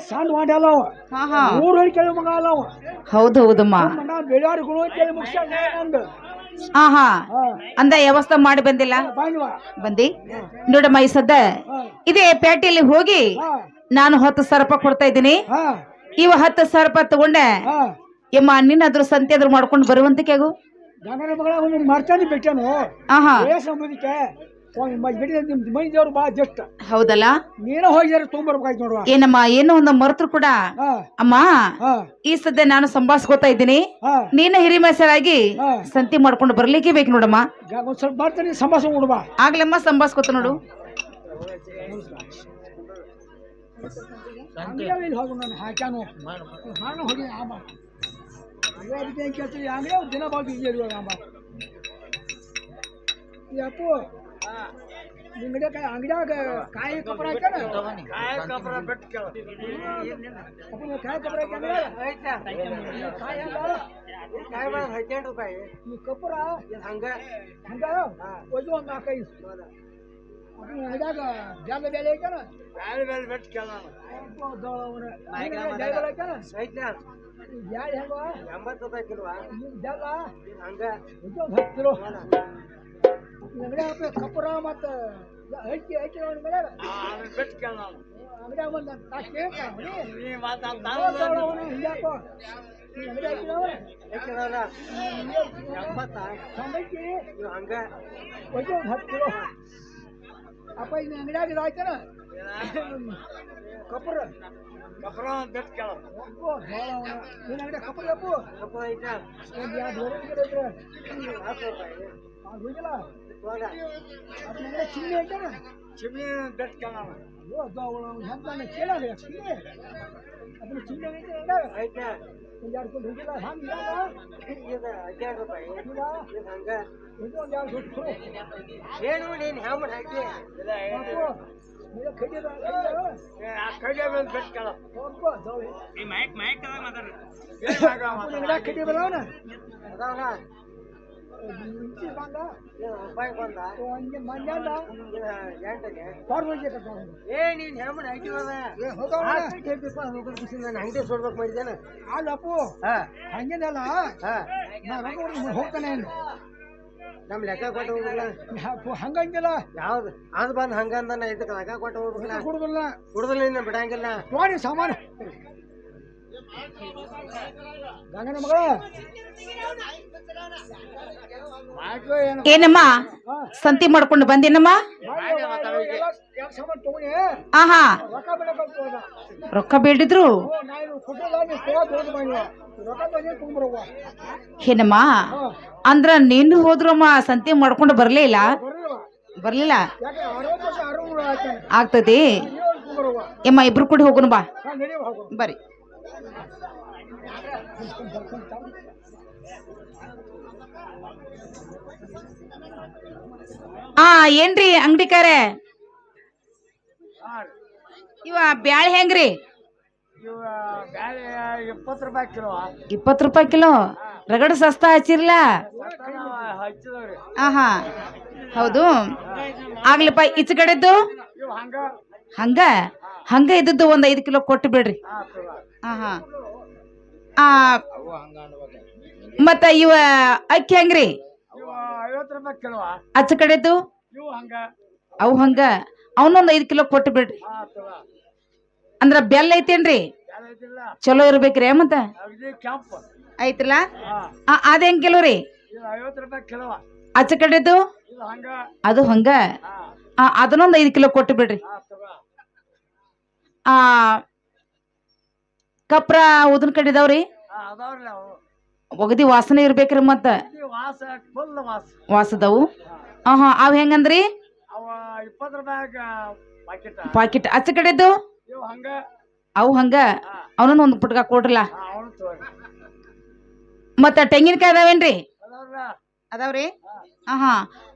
ಸಣ್ಣ ಮಾಡಲ್ಲ ಊರು ಕೇಳಿ ಮಗ ಅಲ್ಲ ಹೌದು ಹೌದಮ್ಮ ಬೆಳೆಯಾರಿಗಳು ಕೇಳಿ ಮುಗಿಸ್ಕೊಂಡು ಹಾ ಹಾ ಅಂದ ವ್ಯವಸ್ಥೆ ಮಾಡಿ ಬಂದಿಲ್ಲ ಬಂದಿ ನೋಡಮ್ಮ ಈ ಸದ್ದ ಇದೇ ಪೇಟೆಯಲ್ಲಿ ಹೋಗಿ ನಾನು 10,000 ರೂಪಾಯಿ ಕೊಡ್ತಾ ಇದ್ದೀನಿ ಇವ 10,000 ರೂಪಾಯಿ ತಗೊಂಡೆ ಯಮ್ಮ ನಿನ್ನಾದ್ರೂ ಸಂತೆ ಆದ್ರೂ ಮಾಡ್ಕೊಂಡು ಬರುವಂತಕ್ಕೆ ಆಗು ಗಂಗನ ಮಗಳ ಮಾಡ್ತಾನೆ ಬಿಟ್ಟನು ಸಂಬಂಧಿಕೆ ಮೈದವ್ರು ಬಾ ಜಸ್ಟ್ ಹೌದಲ್ಲ ನೀನ ಹೋಗಿದಾರೆ ತೊಗೊಂಡ್ಬರ್ಬೇಕಾಯ್ತು ನೋಡುವ ಏನಮ್ಮ ಏನೋ ಒಂದು ಮರೆತರು ಕೂಡ ಅಮ್ಮ ಈ ಸದ್ಯ ನಾನು ಸಂಭಾಳಿಸ್ಕೋತಾ ಇದ್ದೀನಿ ನೀನು ಹಿರಿಮೆಸರಾಗಿ ಸಂತಿ ಮಾಡ್ಕೊಂಡು ಬರ್ಲಿಕ್ಕೆ ಬೇಕು ನೋಡಮ್ಮ ಒಂದ್ ಸ್ವಲ್ಪ ಬರ್ತಾನೆ ಸಂಭಾಷಣೆ ನೋಡುವ ಆಗ್ಲಮ್ಮ ಸಂಭಾಳಿಸ್ಕೋತ ನೋಡು ಹೋಗು ನಾನು ಹಾಕ್ಯಾನು ನಾನು ಹೋಗಿ ಕೇಳ್ತೀವಿ ಅಂಗಡಿ ದಿನ ಬಾಗಿ ಅಪ್ಪು ಅಂಗಡಿಯಾಗ ಕಾಯಿ ಕಪರ ಹಾಕ್ಯಾನ ಕಾಯಿ ಕಪರ ಈ ಕಪರ ಹಂಗ ಒಂದು 4-5 ಅಂಗಡಿಯಾಗ ಜಾಗ ಬೆಲೆ ಹಾಕ್ಯಾನ ಕಪುರ ಮತ್ತ ಅಂಗಡಿಯಾಗ ಒಂದು ಅಪ್ಪ ಇನ್ನು ಅಂಗಡಿಯಾಗ ಆಯ್ತಾನ ಕಪುರ ಕಪುರ ಅಂಗಡಿ ಕಪುರ ಅಪ್ಪು ಚಿಮ್ಮಿ ಐತಾನ ಚಿಮ್ಮಿ ಬೆಟ್ ಕೇಳಲ್ಲ ಅದನ್ನ ಚಿಮ್ಮಿ ಐತೆ ಒಂದು 2 ಕೊಂಡು ಹೋಗಿಲ್ಲ ಹಂಗೆ ಏನು ನೀನು ಹ್ಯಾಮ್ ಹಾಕಿ ಅಂಗಡಿ ಸೋಡ್ಬೇಕು ಮಾಡಿದ್ದೇನೆ ಅಲ್ಲಪ್ಪು ಹಂಗೇನಲ್ಲ ಹೋಗ್ತಾನೆ ನಮ್ ಲೆಕ್ಕ ಕೊಟ್ಟು ಹೋಗ್ಬಿಡ್ಲ ಹಂಗಂಗಿಲ್ಲ ಯಾವ್ದು ಅದು ಬಂದ್ ಹಂಗಂದ ಇದಕ್ಕೆ ಲೆಕ್ಕ ಕೊಟ್ಟು ಹೋಗ್ಬಿಡ್ಲ ಕುಡುದಿಲ್ಲ ಕುಡುದಿಲ್ಲ ಇನ್ನ ಬಿಡಂಗಿಲ್ಲ ನೋಡಿ ಸಾಮಾನು ಗಂಗನ ಮಗಳ ಏನಮ್ಮ ಸಂತಿ ಮಾಡ್ಕೊಂಡು ಬಂದೇನಮ್ಮ ಆಹಾ ರೊಕ್ಕ ಬೇಡಿದ್ರು ಏನಮ್ಮ ಅಂದ್ರ ನೀನು ಹೋದ್ರಮ್ಮ ಸಂತಿ ಮಾಡ್ಕೊಂಡು ಬರ್ಲಿಲ್ಲ ಆಗ್ತದೆ ಎಮ್ಮ ಇಬ್ರು ಕೂಡಿ ಹೋಗೋಣ ಬಾ ಬರ್ರಿ ಏನ್ರಿ ಅಂಗಡಿಕಾರೆ ಇವ ಬ್ಯಾಳಿ ಹೆಂಗ್ರಿ 20 ರೂಪಾಯಿ ಕಿಲೋ 20 ರೂಪಾಯಿ ಕಿಲೋ ರಗಡ ಸಸ್ತಾ ಹಚ್ಚಿರ್ಲ ಆಹಾ ಹೌದು ಆಗ್ಲಪ್ಪ ಈಚ ಕಡೆದ್ದು ಹಂಗ ಹಂಗ ಇದ್ದದ್ದು ಒಂದ್ 5 ಕಿಲೋ ಕೊಟ್ಟು ಬಿಡ್ರಿ ಆಹಾ ಮತ್ತ ಇವ ಅಕ್ಕಿ ಹೆಂಗ್ರಿ 50 ರೂಪಾಯಿ ಕಿಲೋ ಅಚ್ಚ ಕಡೆದ್ದು ಅವು ಹಂಗ ಅವನೊಂದ್ 5 ಕಿಲೋ ಕೊಟ್ಟು ಬಿಡ್ರಿ ಅಂದ್ರ ಬೆಲ್ಲ ಐತೇನ್ರಿ ಚಲೋ ಇರ್ಬೇಕ್ರಿ ಮತ್ತ ಐತಲ್ಲ ಅದ ಹೆಂಗ್ ಕಿಲೋ ರೀ 50 ರೂಪಾಯಿ ಕಿಲೋ ಅಚ್ಚ ಕಡೆದ್ದು ಅದು ಹಂಗ ಅದನ್ನೊಂದ್ 5 ಕಿಲೋ ಕೊಟ್ಟು ಬಿಡ್ರಿ ಕಪ್ರ ಉದನ್ ಕಡೆ ಇದಾವ್ರಿ ಒಗದಿ ವಾಸನೆ ಇರ್ಬೇಕ್ರಿ ಮತ್ತ ವಾಸದವು ಅವ್ ಹೆಂಗಂದ್ರಿ 20 ರೂಪಾಯಿ ಪಾಕಿಟ್ ಅಚ್ಚ ಕಡೆದ್ದು ಅವು ಹಂಗ ಅವನೊಂದು ಒಂದು ಪುಟ್ಕ ಕೊಡ್ರಲ್ಲ ಮತ್ತ ತೆಂಗಿನಕಾಯಿ ಅದಾವೇನ್ರಿ ಅದಾವ್ರಿ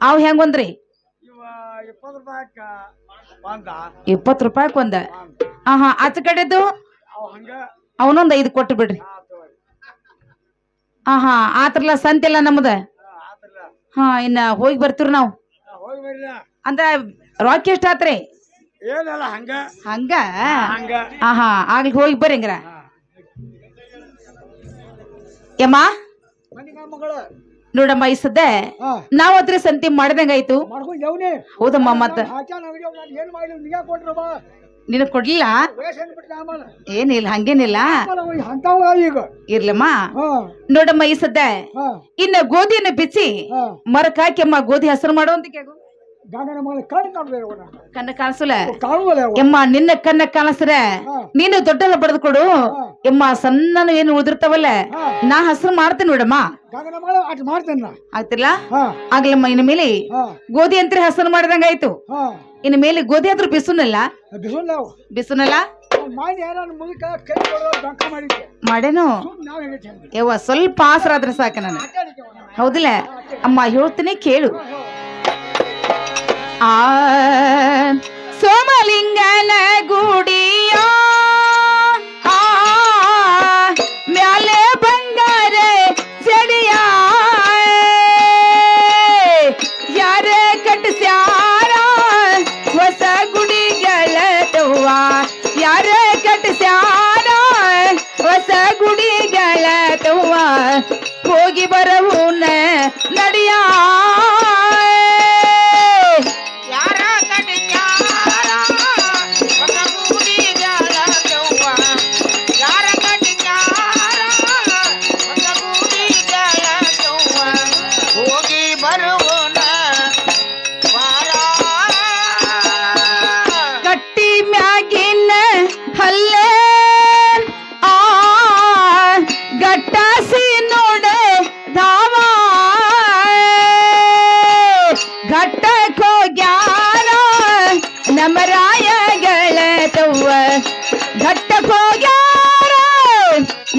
ಅವ್ ಹೆಂಗೊಂದ್ರಿ 20 ರೂಪಾಯಿ ಒಂದ ಅಚ್ಚ ಕಡೆದ್ದು ಅವನೊಂದ್ 5 ಕೊಟ್ಟು ಬಿಡ್ರಿ ಆತ್ರಲ್ಲ ಸಂತೆಲ್ಲ ನಮ್ದ ಇನ್ನ ಹೋಗಿ ಬರ್ತೀವ್ರಿ ನಾವು ಅಂದ್ರ ರೊಕ್ಕ ಎಷ್ಟ್ ಆತ್ರಿ ಏನಲ್ಲ ಹಂಗ ಹಂಗ ಹಂಗ ಆಹಾ ಆಗ್ಲಿ ಹೋಗಿ ಬರ್ರಿ ಹಂಗಾರ ಯಮ್ಮ ನೋಡಮ್ಮ ಈ ಸದ್ದ ನಾವ್ ಅದ್ರ ಸಂತಿ ಮಾಡ್ದಂಗಾಯ್ತು ಹೌದಮ್ಮ ಮತ್ತ ನಿನಗ್ ಕೊಡ್ಲಿಲ್ಲ ಏನಿಲ್ಲ ಹಂಗೇನಿಲ್ಲ ಇರ್ಲಮ್ಮ ನೋಡಮ್ಮ ಈ ಸದ್ದ ಇನ್ನ ಗೋಧಿಯನ್ನ ಬಿಚ್ಚಿ ಮರಕ್ ಹಾಕಿ ಅಮ್ಮ ಗೋಧಿ ಹಸರು ಮಾಡೋ ಅಂತ ಕಣ್ಣ ಕಾಣಿಸಲ್ಲ ಎಮ್ಮ ನಿನ್ನ ಕಣ್ಣ ಕಾಣಿಸ್ರೆ ನೀನು ದೊಡ್ಡಲ್ಲ ಬಡದ್ ಕೊಡು ಎಮ್ಮ ಸಣ್ಣನು ಏನು ಉದಿರ್ತಾವಲ್ಲ ನಾ ಹಸರು ಮಾಡ್ತೇನೆ ನೋಡಮ್ಮ ಆಗ್ತಿಲ್ಲ ಆಗ್ಲಮ್ಮ ಇನ್ನು ಮೇಲೆ ಗೋಧಿ ಅಂತ ಹಸರು ಮಾಡ್ದಂಗ ಆಯ್ತು ಇನ್ನು ಮೇಲೆ ಗೋಧಿ ಆದ್ರೂ ಬಿಸುನಲ್ಲ ಬಿಸುನಲ್ಲ ಮಾಡೇನು ಯವ್ವ ಸ್ವಲ್ಪ ಆಸರಾದ್ರೆ ಸಾಕ ನಾನು ಹೌದಿಲ್ಲ ಅಮ್ಮ ಹೇಳ್ತೀನಿ ಕೇಳು ಆ ಸೋಮಲಿಂಗನ ಗುಡಿಯ ಮ್ಯಾಲೆ ಬಂಗಾರ ಜಡಿಯ ಯಾರ ಕಟ್ಸ್ಯಾರ ಹೊಸ ಗುಡಿಗಳ ತವ್ವ ಯಾರ ಕಟ್ಸ್ಯಾರ ಹೊಸ ಗುಡಿಗಳ ತವ್ವ ಹೋಗಿ ಬರವುನ ನಡಿಯ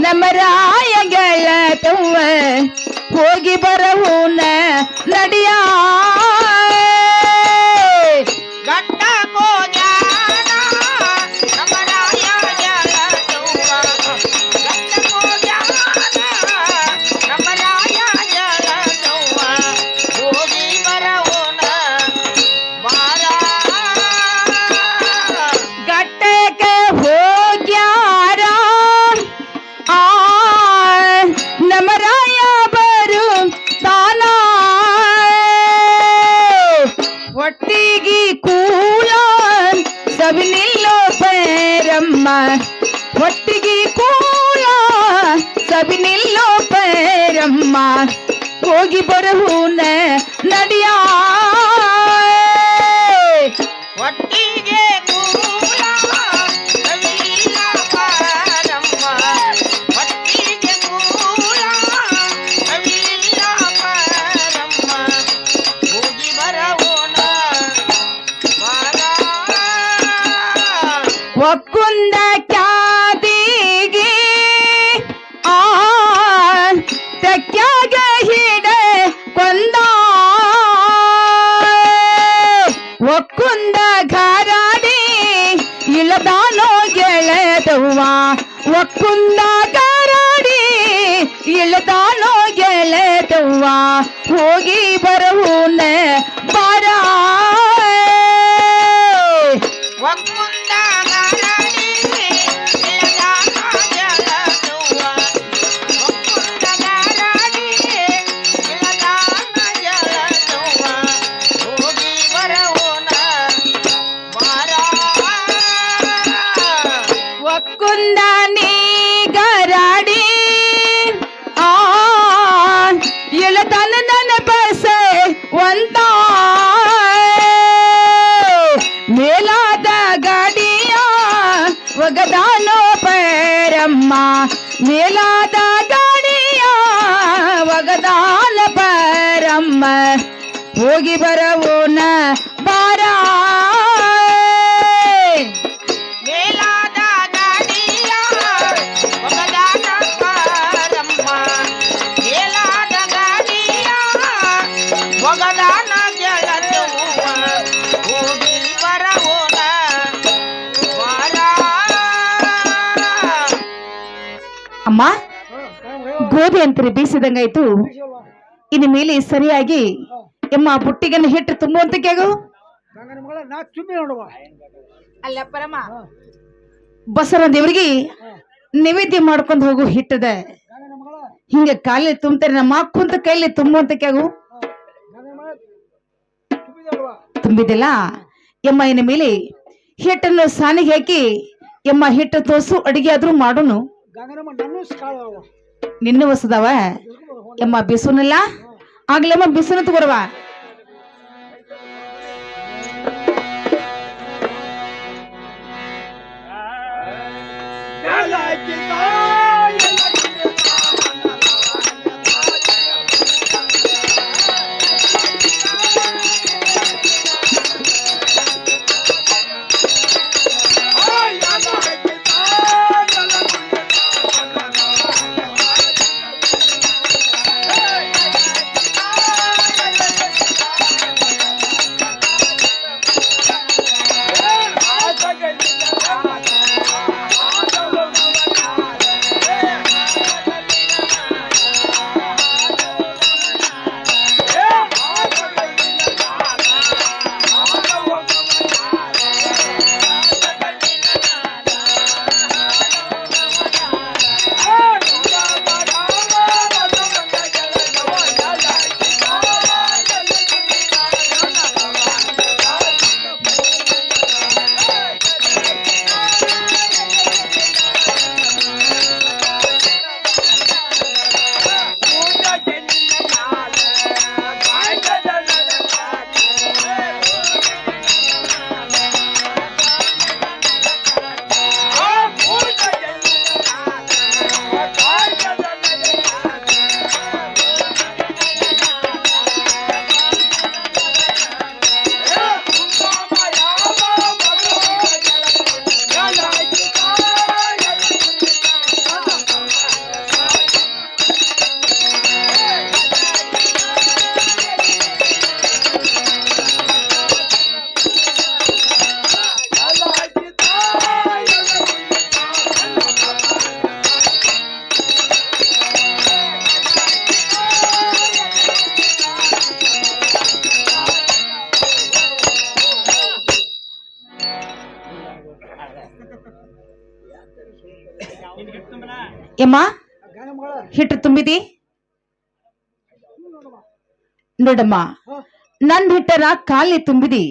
ನಮರಾಯಗಳ ತವ್ವ ಹೋಗಿ ಬರವುನ ನಡಿಯ ಒಟ್ಟಿಗೆ ಕೂಳ ಸಬಿನಿಲ್ಲೋ ಪೇರಮ್ಮ ಹೋಗಿ ಬರಹುನ ನಡಿಯ ಒಟ್ಟಿಗೆ ಕೂಳ ಸಬಿನಿಲ್ಲೋ ಪೇರಮ್ಮ ಒಟ್ಟಿಗೆ ಕೂಳ ಸಬಿನಿಲ್ಲೋ ಪೇರಮ್ಮ ಹೋಗಿ ಬರಹುನ ಒಕ್ಕುಂದ ಕ್ಯಾದಿಗೆ ತೆಕ್ಯಾಗ ಹಿಡ ಕೊಂದ ಒಕ್ಕುಂದ ಘರಾಡಿ ಇಳದಾನೋ ಗೆಳೆದವ್ವ ಒಕ್ಕುಂದ ಘರಾಡಿ ಇಳದಾನೋ ಗೆಳೆದವ್ವ ಹೋಗಿ ಬರಹುನ ಬಾರ ಒಗದಾನೋ ಪೇರಮ್ಮ ಮೇಲಾದ ಗಾಡಿಯ ಒಗದಾನ ಪೇರಮ್ಮ ಹೋಗಿ ಬರವುನ ಬಾರ ಮೇಲಾದ ಗಾಡಿಯ ಒಗದಾನ ಪೇರಮ್ಮ ಮೇಲಾದ ಗಾಡಿಯ ಒಗದಾನ ಗೆಳತವ್ವ ಹೋಗಿ ಬರವುನ ಅಮ್ಮ ಗೋಧಿ ಅಂತರಿ ಬೀಸಿದಂಗಾಯ್ತು ಇನ್ನು ಮೇಲೆ ಸರಿಯಾಗಿ ಎಮ್ಮ ಪುಟ್ಟಿಗನ್ನು ಹಿಟ್ಟು ತುಂಬುವಂತ ಕೇಗು ಗಂಗನ ಮಗಳ ನಾ ತುಂಬಿ ನೋಡುವ ಅಲ್ಲ ಪರಮ ಬಸರ ದೇವ್ರಿಗೆ ನೈವೇದ್ಯ ಮಾಡ್ಕೊಂಡು ಹೋಗು ಹಿಟ್ಟದ ಗಂಗನ ಮಗಳ ಹಿಂಗ ಕಾಲಿ ತುಂಬ್ತಾರೆ ನಮ್ಮ ಕುಂತ ಕೈಲಿ ತುಂಬುವಂತ ಕ್ಯಾಗು ಗಂಗನ ಮಗಳ ತುಂಬಿ ನೋಡುವ ತುಂಬಿದಿಲ್ಲ ಎಮ್ಮ ಇನ್ನ ಮೇಲೆ ಹಿಟ್ಟನ್ನು ಸಾನಿಗೆ ಹಾಕಿ ಎಮ್ಮ ಹಿಟ್ಟು ತೋಸು ಅಡಿಗೆ ಆದ್ರೂ ಮಾಡೋನು ಗಂಗನ ಮಗಳ ನನ್ನ ಕಾಳವ ನಿನ್ನ ಹೊಸದವ ಎಮ್ಮ ಬಿಸುನಿಲ್ಲ ಆಗ್ಲಮ್ಮ ಬಿಸುನ ತಗೋರವ ಎಮ್ಮ ಹಿಟ್ಟು ತುಂಬಿದಿ ನೋಡಮ್ಮ ನನ್ ಹಿಟ್ಟರ ಕಾಲಿ ತುಂಬಿದಿ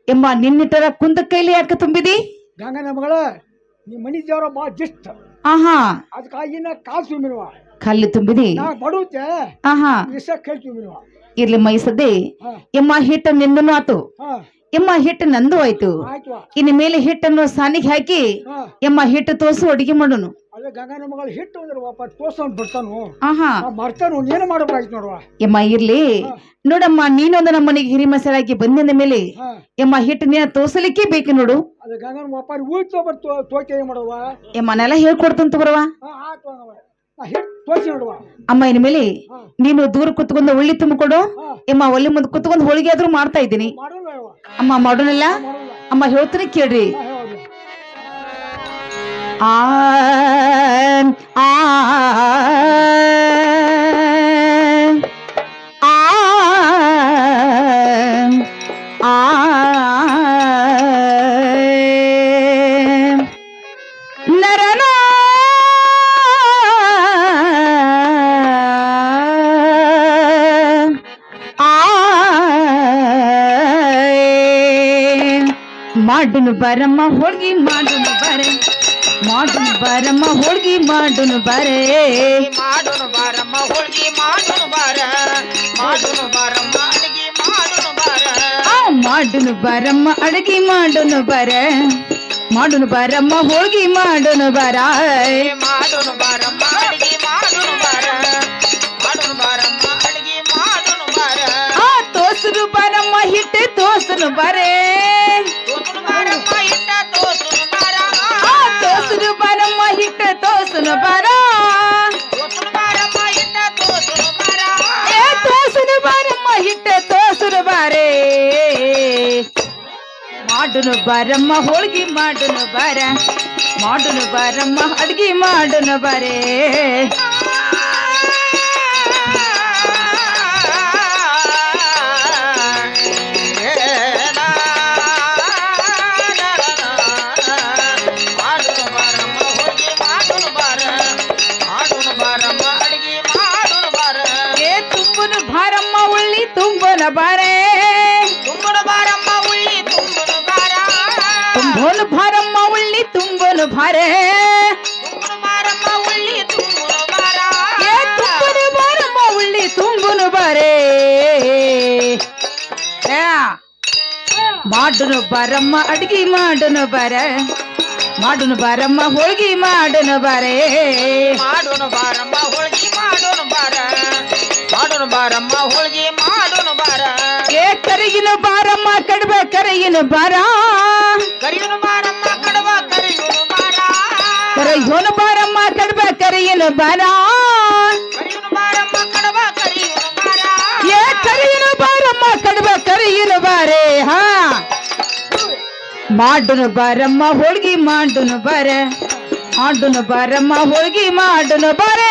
ಎಮ್ಮ ನಿನ್ನಿಟ್ಟರ ಕುಂದ ಕೈಲಿ ಯಾಕೆ ತುಂಬಿದಿ ಗಂಗನ ಮಗಳ ನೀ ಮನಿ ದೇವರ ಬಾ ಜಿಸ್ಟ್ ಆಹಾ ಅದಕ್ಕಾಗಿ ನಾ ಕಾಲ್ ತುಂಬಿರುವ ಕಲ್ಲಿ ತುಂಬಿದಿ ನಾ ಬಡುತ್ತೆ ಆಹಾ ವಿಷ ಕೈ ತುಂಬಿರುವ ಇರ್ಲಿ ಮೈಸದ್ದೆ ಎಮ್ಮ ಹಿಟ್ಟು ನಿಂದನು ಆತು ಎಮ್ಮ ಹಿಟ್ಟು ನಂದು ಆಯ್ತು ಇನ್ನು ಮೇಲೆ ಹಿಟ್ಟನ್ನು ಸಾನಿಗೆ ಹಾಕಿ ಎಮ್ಮ ಹಿಟ್ಟು ತೋಸು ಅಡಿಗೆ ಮಾಡೋನು ಅದೇ ಗಂಗನ ಮಗಳ ಹಿಟ್ಟು ಅಂದ್ರೆ ವಾಪಸ್ ತೋರ್ಸ್ಕೊಂಡ್ ಬಿಡ್ತಾನು ಆಹಾ ಮರ್ತಾನು ನೀನು ಮಾಡಬೇಕಾಯ್ತು ನೋಡುವ ಎಮ್ಮ ಇರ್ಲಿ ನೋಡಮ್ಮ ನೀನೊಂದು ನಮ್ಮನೆಗೆ ಹಿರಿ ಮಸಾಲಾಗಿ ಬಂದಿದ ಮೇಲೆ ಎಮ್ಮ ಹಿಟ್ಟು ನೀನ ತೋಸಲಿಕ್ಕೆ ಬೇಕು ನೋಡು ಅದೇ ಗಂಗನ ವಾಪಸ್ ಉಳಿತು ತೋಕೆ ಮಾಡುವ ಎಮ್ಮನೆಲ್ಲ ಹೇಳ್ಕೊಡ್ತಂತ ಬರವ ಅಮ್ಮ ಇನ್ ಮೇಲೆ ನೀನು ದೂರ ಕುತ್ಕೊಂಡು ಒಳ್ಳಿ ತುಂಬಿಕೊಡು ಎಮ್ಮ ಒಳ್ಳಿ ಮುಂದೆ ಕುತ್ಕೊಂಡು ಹೋಳಿಗೆ ಆದ್ರೂ ಮಾಡ್ತಾ ಇದ್ದೀನಿ ಅಮ್ಮ ಮಾಡೋನಲ್ಲ ಅಮ್ಮ ಹೇಳ್ತೀನಿ ಕೇಳ್ರಿ ಆ ಆ ನರನ ಮಾಡುನು ಬರಮ್ಮ ಹೋಳ್ಗಿ ಮಾಡುನು ಬರೆ ಮಾಡುನು ಬರಮ್ಮ ಹೋಳ್ಗಿ ಮಾಡುನು ಬರೆ ಮಾಡುನು ಬರಮ್ಮ ಹೋಳ್ಗಿ ಮಾಡುನು ಬರ ಮಾಡುನು ಬರಮ್ಮ ಅಡಿಗೆ ಮಾಡುನು ಬರ ಮಾಡುನು ಬರಮ್ಮ ಅಡಿಗೆ ಮಾಡುನು ಬರ ಮಾಡುನು ಬರಮ್ಮ ಹೋಳ್ಗಿ ಮಾಡುನು ಬರ ಮಾಡುನು ಬರಮ್ಮ ಅಡಿಗೆ ಮಾಡುನು ಬರ ಮಾಡುನು ಬರಮ್ಮ ಅಡಿಗೆ ಮಾಡುನು ಬರ ತೋಸರು ಬರಮ್ಮ ಹಿಟ್ಟು ತೋಸನು ಬರೇ ತೋಸನು ಬರಮ್ಮ ಹಿಟ್ಟ ತೋಸನು ಬರ ತೋಸರು ಬರಮ್ಮ ಹಿಟ್ಟು ತೋಸನು ಬರ ತೋಸನು ಬರಮ್ಮ ಹಿಟ್ಟ ತೋಸನು ಬರ ತೋಸನು ಬರಮ್ಮ ಹಿಟ್ಟು ತೋಸನು ಬರೇ ಮಾಡುನು ಬರಮ್ಮ ಹೋಳ್ಗಿ ಮಾಡುನು ಬರ ಮಾಡುನು ಬರಮ್ಮ ಅಡ್ಗಿ ಮಾಡುನು ಬರೇ ಬಾರೆ ತುಂಬನು ಬಾರಮ್ಮ ಉಳ್ಳಿ ತುಂಬನು ಬಾರ ತುಂಬೋನು ಬಾರಮ್ಮ ಉಳ್ಳಿ ತುಂಬೋನು ಬಾರೆ ತುಂಬನು ಬಾರಮ್ಮ ಉಳ್ಳಿ ತುಂಬನು ಬಾರ ಏ ತುಂಬನು ಬಾರಮ್ಮ ಉಳ್ಳಿ ತುಂಬನು ಬಾರೆ ಮಾಡುನು ಬಾರಮ್ಮ ಅಡ್ಗಿ ಮಾಡುನು ಬಾರ ಮಾಡುನು ಬಾರಮ್ಮ ಹೋಳ್ಗಿ ಮಾಡುನು ಬಾರೆ ಮಾಡೋನು ಬಾರಮ್ಮ ಹೋಳ್ಗಿ ಮಾಡೋನು ಬಾರ ಮಾಡೋನು ಬಾರಮ್ಮ ಹೋಳ್ಗಿ ಮಾಡೋನು ಬಾರ ಏ ಕರಿಗಿನ ಬಾರಮ್ಮ ಕಡಬ ಕರಿಗಿನ ಬಾರ ಕರಿಯುನು ಬಾರಮ್ಮ ಕಡವ ಕರಿಯುನು ಬಾರ ಕರಿಯೋನು ಬಾರಮ್ಮ ಕಡಬ ಕರಿಗಿನ ಬಾರ ಕರಿಯುನು ಬಾರಮ್ಮ ಕಡವ ಕರಿಯುನು ಬಾರ ಏ ಕರಿಗಿನ ಬಾರಮ್ಮ ಕಡಬ ಕರಿಗಿನ ಬಾರೆ ಹಾ ಮಾಡುನು ಬಾರಮ್ಮ ಹೋಳ್ಗಿ ಮಾಡುನು ಬಾರ ಮಾಡುನು ಬಾರಮ್ಮ ಹೋಳ್ಗಿ ಮಾಡುನು ಬಾರೆ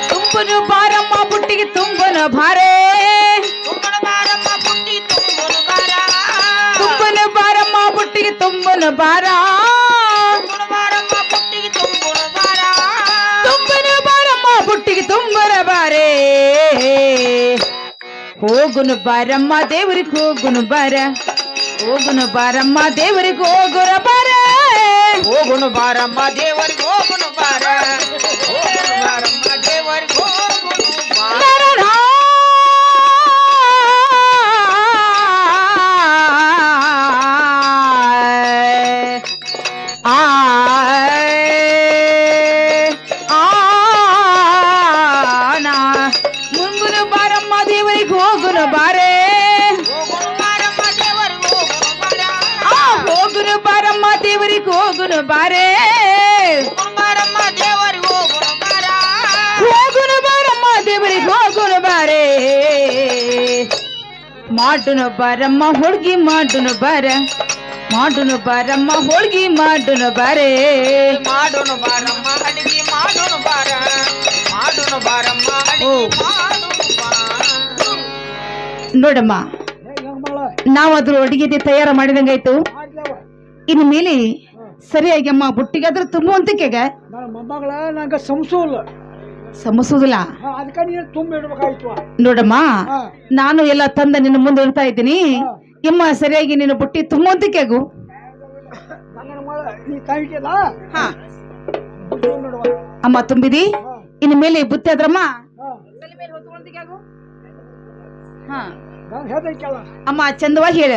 ತುಂಬನು ಬಾರಮ್ಮ ಬುಟ್ಟಿಗೆ ತುಂಬನು ಬಾರೆ ತುಂಬನು ಬಾರಮ್ಮ ಬುಟ್ಟಿಗೆ ತುಂಬನು ಬಾರ ತುಂಬನು ಬಾರಮ್ಮ ಬುಟ್ಟಿಗೆ ತುಂಬನ ಬಾರೆ ಹೋಗುನು ಬಾರಮ್ಮ ದೇವರಿಗೆ ಹೋಗುನು ಬಾರ ಹೋಗುನು ಬಾರಮ್ಮ ದೇವರಿಗೆ ಹೋಗುನ ಬಾರ ಹೋಗುನು ಬಾರಮ್ಮ ದೇವರಿಗೆ ಹೋಗುನು ಬಾರ ಹೋಗುನು ಬಾರಮ್ಮ ದೇವರಿಗೆ ಹೋಗುನು ಬಾರ ಮುಂಗುನು ಬಾರಮ್ಮ ದೇವರಿಗೆ ಹೋಗುನು ಬಾರೆ ಹೋಗುನು ಬಾರಮ್ಮ ದೇವರಿಗೆ ಹೋಗುನು ಬಾರ ಹೋಗುನು ಬಾರಮ್ಮ ದೇವರಿಗೆ ಹೋಗುನು ಬಾರೆ ಹೋಗುನು ಬಾರಮ್ಮ ದೇವರಿಗೆ ಹೋಗುನು ಬಾರ ಹೋಗುನು ಬಾರಮ್ಮ ದೇವರಿಗೆ ಹೋಗುನು ಬಾರೆ ಮಾಡುನು ಬಾರಮ್ಮ ಹೋಳ್ಗಿ ಮಾಡುನು ಬಾರ ಮಾಡುನು ಬಾರಮ್ಮ ಹೋಳ್ಗಿ ಮಾಡುನು ಬಾರೆ ಮಾಡೋನು ಬಾರಮ್ಮ ಅಡಿಗೆ ಮಾಡೋನು ಬಾರ ಮಾಡೋನು ಬಾರಮ್ಮ ಅಡಿಗೆ ಮಾಡೋನು ಬಾರ ನೋಡಮ್ಮ ನಾವಾದ್ರೂ ಅಡಿಗೆ ತಯಾರು ಮಾಡಿದಂಗಾಯ್ತು ಇನ್ನು ಮೇಲೆ ಸರಿಯಾಗಿ ಅಮ್ಮ ಬುಟ್ಟಿಗಾದ್ರೂ ತುಂಬುವಂತಕ್ಕೆಗ ನನ್ನ ಮೊಮ್ಮಗಳ ನಂಗೆ ಸಂಸೋಲ್ಲ ಸಮಸುದಿಲ್ಲ ಅದಕ್ಕೆ ನೀನು ತುಂಬ ಇಡ್ಬೇಕಾಯ್ತು ನೋಡಮ್ಮ ನಾನು ಎಲ್ಲ ತಂದ ನಿನ್ನ ಮುಂದೆ ಇಡ್ತಾ ಇದ್ದೀನಿ ಎಮ್ಮ ಸರಿಯಾಗಿ ನಿನ್ನ ಬುಟ್ಟಿ ತುಂಬುವಂತಕ್ಕೆಗು ನೀ ಕಾಯಿಟ್ಟಿಲ್ಲ ನೋಡುವ ಅಮ್ಮ ತುಂಬಿದಿ ಇನ್ನು ಮೇಲೆ ಬುತ್ತಿ ಆದ್ರಮ್ಮ ಹಾ ನಾನು ಹೇಳ್ದೈತಲ್ಲ ಅಮ್ಮ ಚಂದವಾಗಿ ಹೇಳ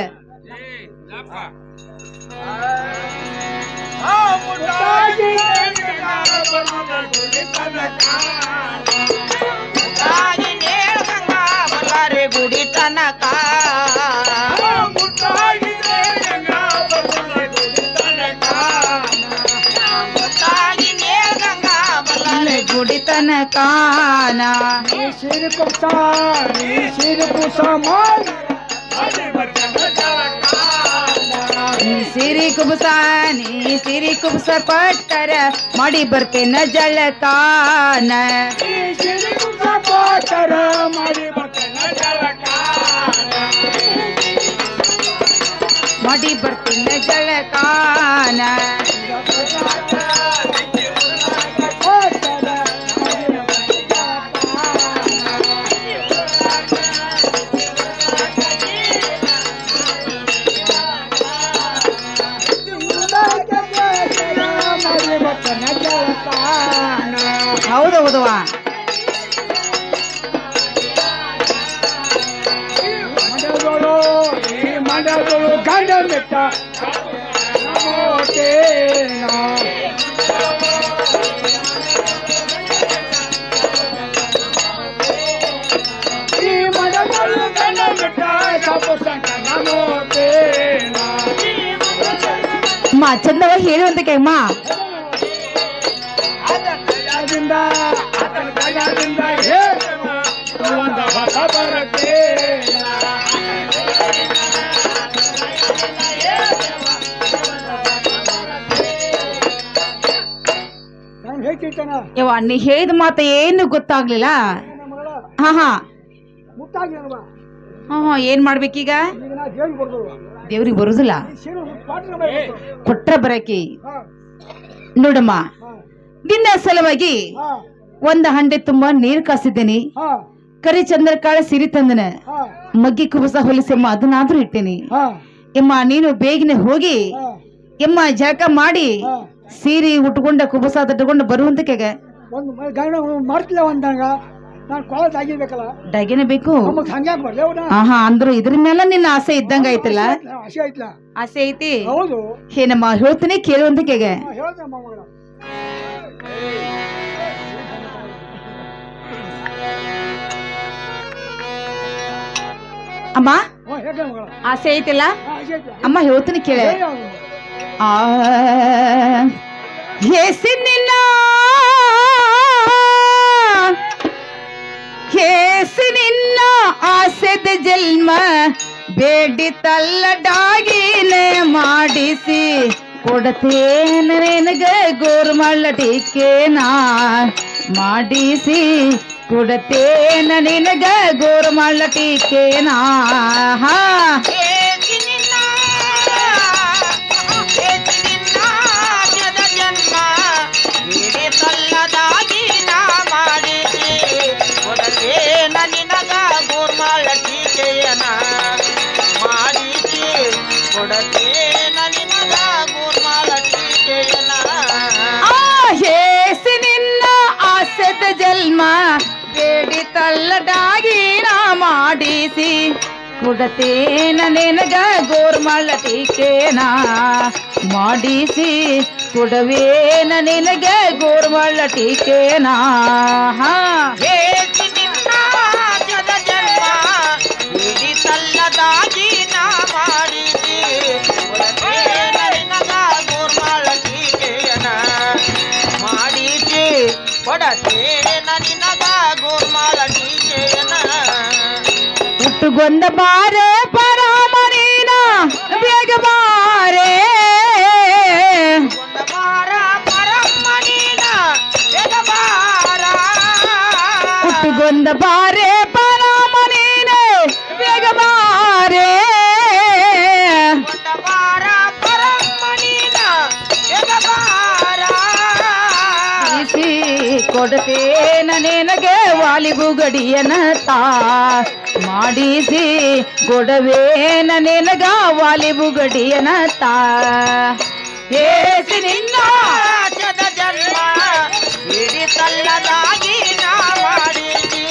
ಗುಡಿ ತನಕ ಗುಡಿ ತನಕಾನ ಸಿರಿ ಕುಪ್ಸ ಸಿರಿ ಕುಸ ಮಾಡಿ ಸಿರಿ ಕುಬಸ ನೀ ಸಿರಿ ಕುಬಸ ಪಟ್ಟರ ಮಾಡಿ ಬರ್ತೇನ ಜಳಕಾನ ಸಿರಿ ಕುಸ ಪಟ್ಟರ ಮಾಡಿ ಬರ್ತೇನ ಜಳಕಾನ ಮಾಡಿ ಬರ್ತೇನ ಜಳಕಾನ ಹೌದೌದವಾ ಮಂಡಗಳು ಗಂಡ ಮೆಟ್ಟ ಈ ಮಂಡಗಳು ಗಂಡ ಮೆಟ್ಟ ಸಾಪು ಸಂಕ ನಮೋತೇನ ಅಮ್ಮ ಚಂದವಾಗಿ ಹೇಳುವಂತಕ್ಕೆ ಅಮ್ಮ ಅದರಿಂದ ಒಂದು ಹೊಸ ಬರುತ್ತೆ ನಾನು ಹೇಳ್ತಿರ್ತಾನ ಯವ್ವ ನೀ ಹೇಳಿದ ಮಾತು ಏನು ಗೊತ್ತಾಗ್ಲಿಲ್ಲ ಹಾ ಹಾ ಮುಟ್ಟಾಗಿ ಅಲ್ವಾ ಹಾ ಹಾ ಏನ್ ಮಾಡ್ಬೇಕೀಗ ಈಗ ನಾ ದೇವಿ ಬರ್ದು ದೇವ್ರಿಗೆ ಬರುದಿಲ್ಲ ಸೀರೆ ಪಾಟ್ನ ಕೊಟ್ರ ಬರಕಿ ನೋಡಮ್ಮ ದಿನ ಸಲುವಾಗಿ ಒಂದ್ ಹಂಡೆ ತುಂಬಾ ನೀರ್ ಕಾಸಿದ್ದೇನೆ ಕರಿ ಚಂದ್ರಕಾಳ ಸಿರಿ ತಂದನ ಮಗ್ಗಿ ಕುಬಸ ಹೊಲಿಸಮ್ಮ ಅದನ್ನಾದ್ರೂ ಇಟ್ಟೇನಿ ಎಮ್ಮ ನೀನು ಬೇಗನೆ ಹೋಗಿ ಎಮ್ಮ ಜಳಕ ಮಾಡಿ ಸೀರೆ ಉಟ್ಕೊಂಡ ಕುಬಸ ತಟ್ಕೊಂಡು ಬರುವಂತಕ್ಕೆಗ ಒಂದು ಗಂಡ ಮಾಡ್ತಿಲ್ಲ ಅಂದಾಗ ನಾನು ಕಾಲೇಜ್ ಆಗಿರ್ಬೇಕಲ್ಲ ಡಾಗಿನ ಬೇಕು ಹಂಗ್ಯಾಕ್ ಬರ್ಲಿ ಅವನ ಆಹಾ ಅಂದ್ರು ಇದ್ರ ಮೇಲೆ ನಿನ್ನ ಆಸೆ ಇದ್ದಂಗ ಐತಲ್ಲ ಆಸೆ ಐತ್ಲ ಆಸೆ ಐತಿ ಹೌದು ಏನಮ್ಮ ಹೇಳ್ತೀನಿ ಕೇಳುವಂತಕ್ಕೆಗ ಹೇಳ್ದೆ ಮಗಳ ಅಮ್ಮ ಹೇಗೆ ಮಗಳ ಆಸೆ ಐತಿಲ್ಲ ಆಸೆ ಐತ್ಲ ಅಮ್ಮ ಹೇಳ್ತೀನಿ ಕೇಳ ಹೆಸಿನಿಲ್ಲ ಹೆಸಿನಿಲ್ಲ ಆಸೆದ ಜನ್ಮ ಬೇಡಿತಲ್ಲ ಡಾಗಿನೆ ಮಾಡಿಸಿ ಕೊಡತೇನ ನಿನಗ ಗೋರ್ಮಳ್ಳ ಟೀಕೆನಾ ಮಾಡಿಸಿ ಕೊಡತೇನ ನಿನಗ ಗೋರ್ಮಳ್ಳ ಟೀಕೆನಾ ಹೇಸಿನಿಲ್ಲ ಆಸೆದ ಜನ್ಮ ಬೇಡಿತಲ್ಲಡಾಗಿನ ಮಾಡಿಸಿ ಕೊಡತೇನ ನಿನಗ ಗೋರ್ಮಳ್ಳ ಟೀಕೆನಾ ಮಾಡಿಸಿ ಕೊಡವೇನ ನಿನಗ ಗೋರ್ಮಳ್ಳ ಟೀಕೆನಾ ಹುಟ್ಟುಗೊಂದ ಬಾರೆ ಪರಾಮರೀನ ಬೇಗ ಬಾರೆ ಹುಟ್ಟುಗೊಂದ ಬಾರೆ ಪರಾಮರೀನ ಬೇಗ ಬಾರೆ ಕೊಡತೇನ ನಿನಗೆ ವಾಲಿಬುಗಡಿಯನ ತಾ ಮಾಡಿಸಿ ಕೊಡವೇನ ನಿನಗ ವಾಲಿಬುಗಡಿಯನ ತಾ ಹೇಸಿ ನಿನ್ನ ಜನ್ಮ ಹಿಡಿತಲ್ಲದಾಗಿ ನಾ ಮಾಡಿಸಿ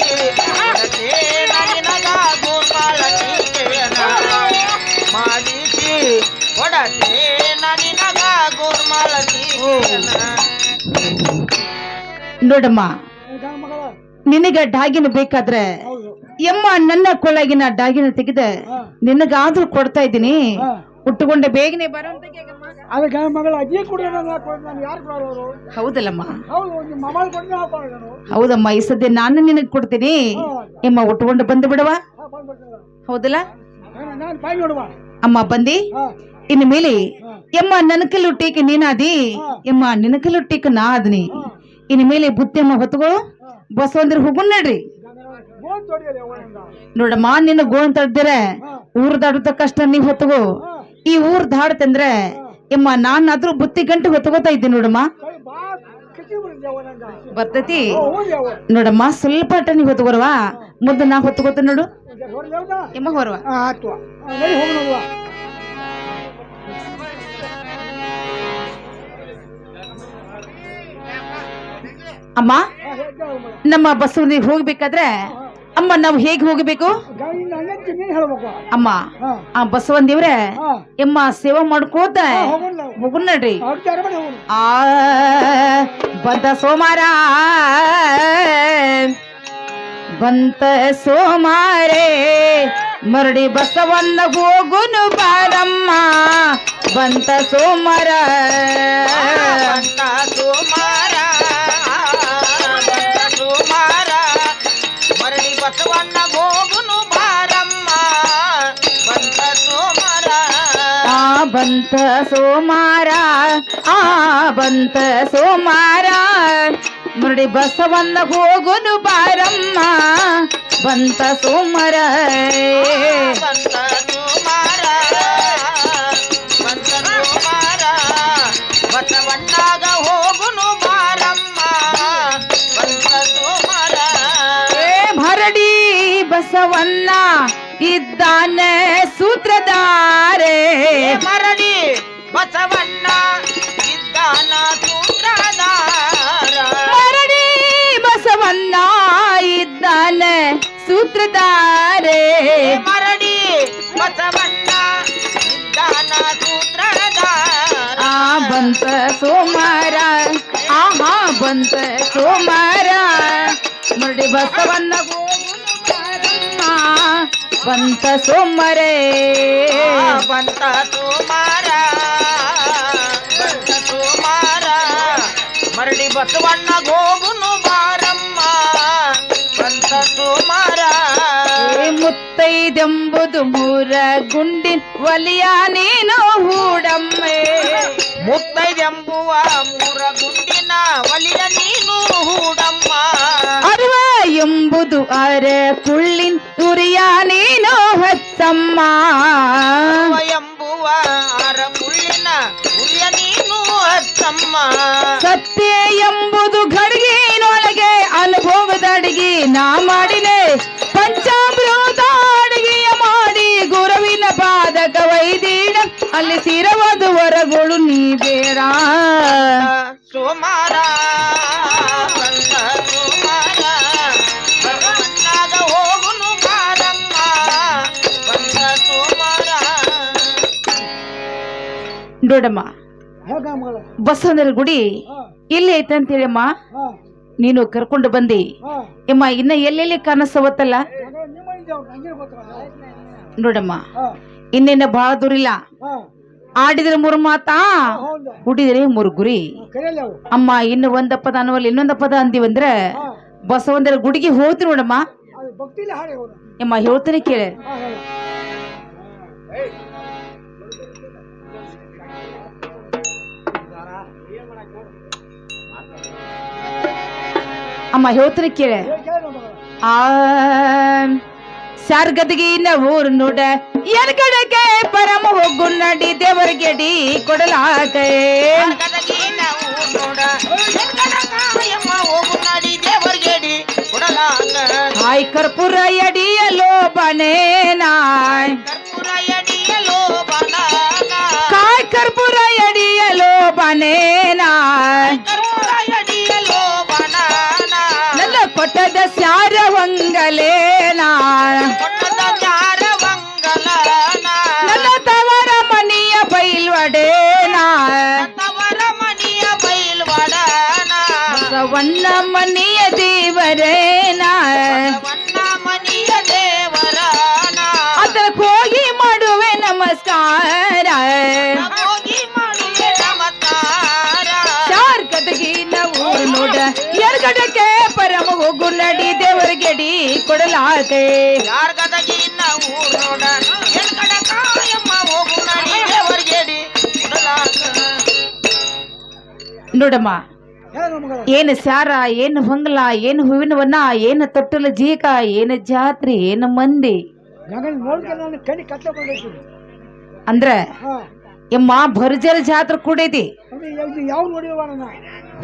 ಕೊಡತೇನ ನಿನಗ ಗೋಪಾಲ ಟೀಕೆಯನ ಮಾಡಿಸಿ ಕೊಡತೇನ ನಿನಗ ಗೋರ್ಮಾಲ ಟೀಕೆಯನ ನೋಡಮ್ಮ ಮಗಳ ನಿನಗ ಡಾಗಿನ ಬೇಕಾದ್ರೆ ಹೌದು ಎಮ್ಮ ನನ್ನ ಕೊಳ್ಳಗಿನ ಡಾಗಿನ ತೆಗೆದ ನಿನಗಾದ್ರೂ ಕೊಡ್ತಾ ಇದ್ದೀನಿ ಉಟ್ಟುಕೊಂಡೆ ಬೇಗನೆ ಬರುವಂತ ಅದಕ್ಕೆ ಮಗಳ ಅಜ್ಜಿ ಕುಡಿಯೋಣ ನಾನು ಯಾರು ಕೊಡೋರು ಹೌದಲ್ಲಮ್ಮ ಹೌದು ನಿಮ್ಮ ಮೊಬೈಲ್ ಕೊಟ್ಟು ಹಾಕೊಳ್ಳೋಣ ಹೌದಮ್ಮ ಈ ಸದ್ಯ ನಾನು ನಿನಗ್ ಕೊಡ್ತೀನಿ ಎಮ್ಮ ಉಟ್ಟುಕೊಂಡು ಬಂದು ಬಿಡವ ಹೌದಲ್ಲ ನಾನು ಬಾಯ್ ನೋಡುವ ಅಮ್ಮ ಬಂದಿ ಇನ್ನು ಮೇಲೆ ಎಮ್ಮ ನನಕಲ್ಲುಟ್ಟಿಗೆ ನೀನಾದಿ ಎಮ್ಮ ನಿನಕಲ್ಲುಟ್ಟಿಗೆ ನಾ ಆದ್ನಿ ಇನ್ನು ಮೇಲೆ ಬುತ್ತಿಯಮ್ಮ ಹೊತ್ಕೋ ಬಸವಂದ್ರ ಹೋಗುನ್ ನಡ್ರಿ ನೋಡಮ್ಮ ನಿನ್ನ ಗೋಣ್ ತಡ್ದಿರ ಊರ್ ದಾಡುತ್ತ ಕಷ್ಟ ನೀವ್ ಹೊತ್ಕೋ ಈ ಊರ್ ದಾಡ್ತಂದ್ರೆ ಎಮ್ಮ ನಾನಾದ್ರೂ ಬುತ್ತಿ ಗಂಟೆ ಹೊತ್ಕೋತಾ ಇದ್ದೀನಿ ನೋಡಮ್ಮ ಬರ್ತೈತಿ ನೋಡಮ್ಮ ಸ್ವಲ್ಪ ನೀ ಹೊತ್ಕೊರವಾ ಮುದ್ದ ನಾ ಹೊತ್ಕೋತ ನೋಡು ಎಮ್ಮ ಹೊರವ ಅಮ್ಮ ನಮ್ಮ ಬಸ್ಸಲ್ಲಿ ಹೋಗ್ಬೇಕಾದ್ರೆ ಅಮ್ಮ ನಾವು ಹೇಗೆ ಹೋಗಬೇಕು ಅಮ್ಮ ಆ ಬಸವಂದಿವ್ರೆ ಎಮ್ಮ ಸೇವಾ ಮಾಡ್ಕೋತ ಹೋಗುನ್ ನಡ್ರಿ ಆ ಬಂತ ಸೋಮಾರ ಬಂತ ಸೋಮಾರೇ ಮರಡಿ ಬಸವನ್ನ ಹೋಗುನು ಬಾರಮ್ಮ ಬಂತ ಸೋಮಾರ ಮರಡಿ ಬಸವನ್ನ ಹೋಗುನು ಬಾರಮ್ಮ ಬಂತ ಸೋಮಾರ ಬಂತ ಸೋಮಾರ ಬಂತ ಸೋಮಾರ ಮುರಡಿ ಬಸವನ್ನ ಹೋಗುನು ಬಾರಮ್ಮ ಬಂತ ಸೋಮರ ಬಂತ ಸೋಮಾರ ಬಂತ ಸೋಮಾರ ಬಸವಣ್ಣಾಗ ಹೋಗುನು ಬಾರಮ್ಮ ಬಂತ ಸೋಮಾರ ಭರಡಿ ಬಸವಣ್ಣ ಇದ್ದಾನೆ ಸೂತ್ರಧಾರೆ ಮರಡಿ ಬಸವಣ್ಣ ಇದ್ದಾನ ಸೂತ್ರಧಾರ ಮರಡಿ ಬಸವಣ್ಣ ಇದ್ದಾನೆ ಸೂತ್ರಧಾರೆ ಮರಡಿ ಬಸವಣ್ಣ ಇದ್ದಾನ ಸೂತ್ರಧಾರ ಬಂತ ಸೋಮಾರ ಆಹಾ ಬಂತ ಸೋಮಾರ ಮರಡಿ ಬಸವಣ್ಣ ಬಂತ ಸೋಮರೇ ಬಂತ ಸೋಮಾರ ಬಂತ ಸೋಮಾರ ಮರಳಿ ಬಸವಣ್ಣ ಹೋಗುನು ಬಾರಮ್ಮ ಬಂತ ಸೋಮಾರ ಮುತ್ತೈದೆಂಬುದು ಮೂರ ಗುಂಡಿನ ಒಲಿಯ ನೀನು ಹೂಡಮ್ಮೆ ಮುತ್ತೈದೆಂಬುವ ಮೂರ ಗುಂಡಿನ ಒಲಿಯ ನೀನು ಹೂಡಮ್ಮ ಅರುವ ಎಂಬುದು ಅರ ಕುಳ್ಳಿನ ಉರಿಯ ನೀನು ಹಚ್ಚಮ್ಮ ಎಂಬುವ ಅರ ಕುಳ್ಳಿನ ಉರಿಯ ನೀನು ಹಚ್ಚಮ್ಮ ಸತ್ಯ ಎಂಬುದು ಗಡಿಗಿನೊಳಗೆ ಅನುಭವದ ಅಡಿಗೆ ನಾ ಮಾಡಿನೆ ಪಂಚಾಮೃತ ಅಡಿಗೆಯ ಮಾಡಿ ಗುರುವಿನ ಪಾದಕ ವೈದಿನ ಅಲ್ಲಿ ಸಿರವದು ವರಗಳು ನೀ ಬೇಡ ಸೋಮಾರ ಬಂತ ಸೋಮಾರ ಬಸವಣ್ಣಾಗ ಹೋಗುನು ಬಾರಮ್ಮ ಬಂತ ಸೋಮಾರ ನೋಡಮ್ಮ ಬಸವಣ್ಣರ ಗುಡಿ ಇಲ್ಲಿ ಐತೆ ಅಂತೇಳಮ್ಮ ನೀನು ಕರ್ಕೊಂಡು ಬಂದಿ ಎಮ್ಮ ಇನ್ನ ಎಲ್ಲೆಲ್ಲಿ ಕನಸವತ್ತಲ್ಲ ನೋಡಮ್ಮ ಇನ್ನೇನ ಬಹಳ ದೂರಿಲ್ಲ ಆಡಿದ್ರೆ 3 ಮಾತಾ ಹುಡಿದ್ರೆ 3 ಗುರಿ ಅಮ್ಮ ಇನ್ನು ಒಂದ ಪದ ಅನ್ನುವಲ್ಲಿ ಇನ್ನೊಂದ ಪದ ಅಂದಿವಂದ್ರೆ ಬಸವಂದರ ಗುಡಿಗೆ ಹೋಗ್ತಿ ನೋಡಮ್ಮ ಎಮ್ಮ ಹೇಳ್ತೀನಿ ಕೇಳಿ ಅಮ್ಮ ಹೇಳ್ತೀನಿ ಕೇಳಿ ಆ ಶಾರ್ಗದಗಿನ ಊರು ನೋಡ ಎಲ್ಗಡೆಗೆ ಪರಮ ಹೋಗು ನಡಿ ದೇವರಿಗೆಡಿ ಕೊಡಲಾಕೆ ಗದಗಿನ ಊರ್ ನೋಡ ಎಮ್ಮ ಹೋಗು ನಡಿ ದೇವರ್ಗೇಡಿ ಕೊಡಲಾಕ ಹಾಯ್ ಕರ್ಪೂರ ಎಡಿಯಲೋ ಬನೇನಾಯ್ ಕರ್ಪೂರ ಎಡಿಯಲೋ ಬನಾನ ಕಾಯ್ ಕರ್ಪೂರ ಎಡಿಯಲೋ ಬನೇನಾಯ್ ಕರ್ಪೂರ ಎಡಿಯಲೋ ಬನಾನ ನನ್ನ ಕೊಟ್ಟದ ಸ್ಯಾರವಂಗಲೇನಾ ಕೊಟ್ಟದ ಜಾರವಂಗಲನ ನನ್ನ ತವರ ಮನೆಯ ಬೈಲ್ವಡೇನಾ ತವರ ಮನಿಯ ಬೈಲ್ವಡನ ಬಸವಣ್ಣ ಮನೆಯ ದೇವರೇನಾ ಬಸವಣ್ಣ ಮನಿಯ ದೇವರನ ಅದಕ್ಕೆ ಹೋಗಿ ಮಾಡುವೆ ನಮಸ್ಕಾರ ಹೋಗಿ ಮಾಡುವೆ ನಮಸ್ಕಾರ ಶಾರ್ಗದಗಿನ ಊರು ನೋಡ ಎರ್ಗಡಕ್ಕೆ ಪರಮ ಹೋಗು ನಡಿ ದೇವರಿಗೆಡಿ ಕೊಡಲಾಕೆ ಯಾರ್ ಗದಗಿನ ಊರ್ ನೋಡ ಎಲ್ಗಡ ಕಾಯಮ್ಮ ಹೋಗು ನಡಿ ದೇವರ್ಗೇಡಿ ಕೊಡಲಾಕ ನೋಡಮ್ಮ ಏನು ಸ್ಯಾರ ಏನು ಹೊಂಗಲ ಏನು ಹೂವಿನ ವನ ಏನು ತೊಟ್ಟಲ ಜೀಕ ಏನು ಜಾತ್ರೆ ಏನು ಮಂದಿ ಅಂದ್ರ ಎಮ್ಮ ಭರ್ಜರಿ ಜಾತ್ರೆ ಕೂಡೈತಿ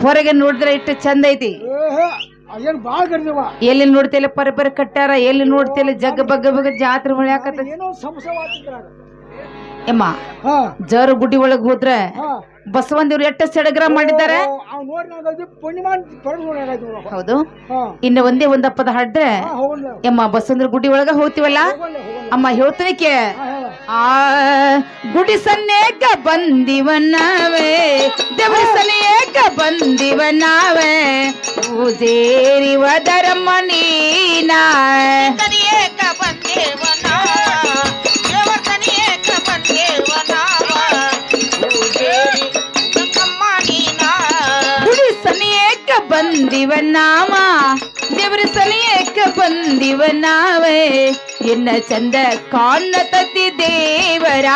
ಹೊರಗೆ ನೋಡಿದ್ರೆ ಇಷ್ಟು ಚಂದ ಐತಿ ಎಲ್ಲಿ ನೋಡ್ತಿಲ್ಲ ಪರಪರ ಕಟ್ಟಾರ ಎಲ್ಲಿ ನೋಡ್ತಿಲ್ಲ ಜಗ್ಗ ಬಗ್ಗ ಬಗ್ಗ ಜಾತ್ರೆ ಹೊಳ್ಯಾಕತ್ತ ಎಮ್ಮ ಜರು ಗುಡಿ ಒಳಗ್ ಹೋದ್ರೆ ಬಸವಂದಿವ್ರು ಎಷ್ಟು ಸಡಗರ ಮಾಡಿದ್ದಾರೆ ಹೌದು ಇನ್ನು ಒಂದೇ ಒಂದಪ್ಪದ ಹಾಡ್ರೆ ಎಮ್ಮ ಬಸವಂದ್ರ ಗುಡಿ ಒಳಗ ಹೋಗ್ತಿವಲ್ಲ ಅಮ್ಮ ಹೇಳ್ತನಿಕೆ ಆ ಗುಡಿ ಸನ್ನೇಕ ಬಂದಿವನಾವೇ ದೇವ್ರ ಸನ್ನೇಕ ಬಂದಿವನಾವೇ ಪೂಜೇರಿ ವದರಮ್ಮ ನೀನಾ ತನಿಯೇಕ ಬಂದೇವನ ದೇವರ ತನಿಯೇಕ ಬಂದೇವನಾವ ಪೂಜೇರಿ ಗಂಗಮ್ಮ ನೀನಾ ಗುಡಿ ಸನಿಯೇಕ ಬಂದಿವನಾಮ ದೇವ್ರ ಸನಿಯೇಕ ಬಂದಿವನಾವೇ ಎನ್ನ ಚಂದ ಕಾಣತತಿ ದೇವರ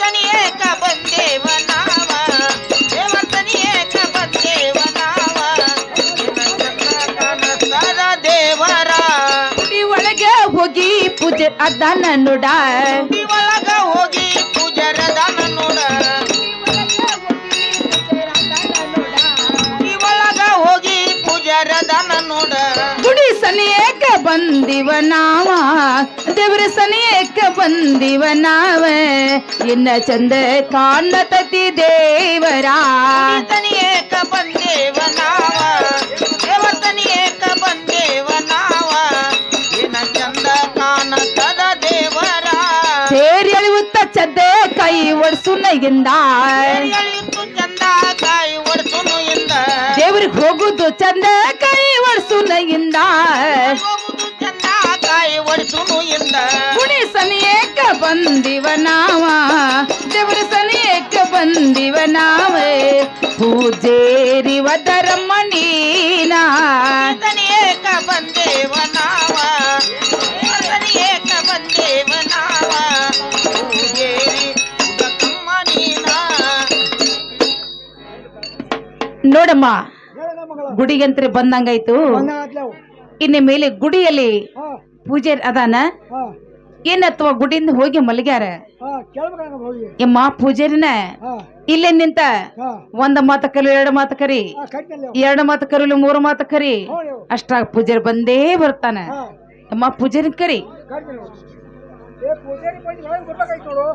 ತನಿಯೇಕ ಬಂದೇವನಾವ ದೇವರ ತನಿಯೇಕ ಬಂದೇವನಾವ ಅದನ ನೋಡ ಗುಡಿ ಒಳಗ ಹೋಗಿ ಪೂಜಾರ ಅದಾನ ನೋಡ ಗುಡಿ ಒಳಗ ಹೋಗಿ ಪೂಜಾರ ಅದಾನ ನೋಡ ಗುಡಿ ಸನಿಯೇಕ ಬಂದಿವ ನಾವ ದೇವ್ರ ಸನಿಯೇಕ ಬಂದಿವ ನಾವ ಇನ್ನ ಚಂದ ಕಾಣತತಿ ದೇವರ ತನಿಯೇಕ ಬಂದೇವ ನಾವ ದೇವರ ತನಿಯೇಕ ಬಂದೇವ ನಾವ ಏನ ಚಂದ ಕಾಣತದ ದೇವರ ತೇರಿ ಎಳೆಯುತ್ತ ಚದ್ದ ಕೈ ಒಡ್ಸು ನಗಿಂದ ಎಳೆಯುತ್ತು ಚಂದ ಕಾಯಿ ಒಡ್ಸುನು ಇಂದ ದೇವ್ರಿಗೆ ಹೋಗುದು ಚಂದ ಕೈ ಒಡ್ಸು ನಗಿಂದ ಹೋಗುದು ಚಂದ ಕಾಯಿ ಒಡ್ಸುನು ಇಂದ ಗುಡಿ ಸನಿಯೇಕ ಬಂದಿವ ನಾವ ದೇವ್ರ ಸನಿಯೇಕ ಬಂದಿವ ನಾವೇ ಪೂಜೇರಿ ವದರಮ್ಮನೀನ ತನಿಯೇಕ ಬಂದೇವ ನಾವ ತನಿಯೇಕ ಬಂದೇವ ನಾವ ಪೂಜೇರಿ ಉದಕಮ್ಮ ನೀನ ನೋಡಮ್ಮ ಹೇಳ ಮಗಳ ಗುಡಿಗಂತ್ರಿ ಬಂದಂಗಾಯ್ತು ಬಂದಾಗ್ಲವು ಇನ್ನು ಮೇಲೆ ಗುಡಿಯಲ್ಲಿ ಹಾ ಪೂಜೆ ಅದಾನ ಹಾ ಏನತ್ವ ಗುಡಿಯಿಂದ ಹೋಗಿ ಮಲಗ್ಯಾರ ಹಾ ಕೇಳ್ಬೇಕ ಹೋಗಿ ಎಮ್ಮ ಪೂಜಾರಿನ ಹಾ ಇಲ್ಲೇ ನಿಂತ ಹಾ ಒಂದ್ ಮಾತ ಕರಿ ಎರಡು ಮಾತ ಕರಿ ಕಟ್ನಲ್ಲಿ ಎರಡು ಮಾತ ಕರಿಲಿ ಮೂರು ಮಾತ ಕರಿ ನೋಡಿ ಅಷ್ಟಾಗ ಪೂಜಾರಿ ಬಂದೇ ಬರ್ತಾನ ಹಾ ಅಮ್ಮ ಪೂಜಾರಿ ಕರಿ ಕಟ್ನಲ್ಲಿ ಏ ಪೂಜಾರಿ ಬಂದು ಒಳಗೆ ಬರ್ಬೇಕಾಯ್ತು ನೋಡು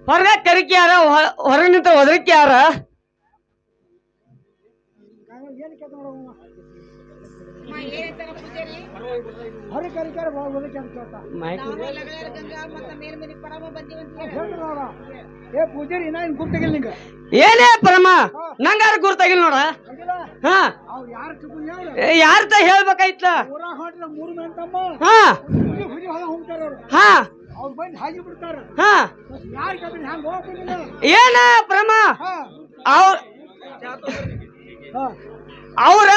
ಹೊರಗ ಕರಿಕೆ ಯಾರ ಹೊರಗೆ ನಿಂತ ಒದರಿಕೆ ಯಾರ ಹೊರ ಕರಿಕಾರ ಹೋಗೋದಕ್ಕೆ ಅಂತ ಏ ಪೂಜಾರಿ ಇನ್ನ ಇನ್ ಗುರ್ತಾಗಿಲ್ಲ ನಿಂಗ ಏನೇ ಪರಮ ನಂಗಾರ ಗುರ್ತಾಗಿಲ್ಲ ನೋಡ ಹಾ ಅವ್ರು ಯಾರು ಯಾರ್ತ ಹೇಳ್ಬೇಕಾಯ್ತ ಊರ ಹೊಟ್ರ ಮೂರು ಮಂದಿ ತಮ್ಮ ಹಾ ಹುಲಿ ಹೊಲ ಹೋಗ್ತಾರ ಅವ್ರು ಹಾ ಅವ್ರು ಬಂದು ಹಾಗೆ ಬಿಡ್ತಾರ ಹಾ ಯಾರು ಕಬ್ಬಿ ಹಂಗ ಹೋಗ್ಬಿಟ್ಟಿಲ್ಲ ಏನ ಪರಮ ಹಾ ಅವ್ರ ಹಾ ಅವ್ರ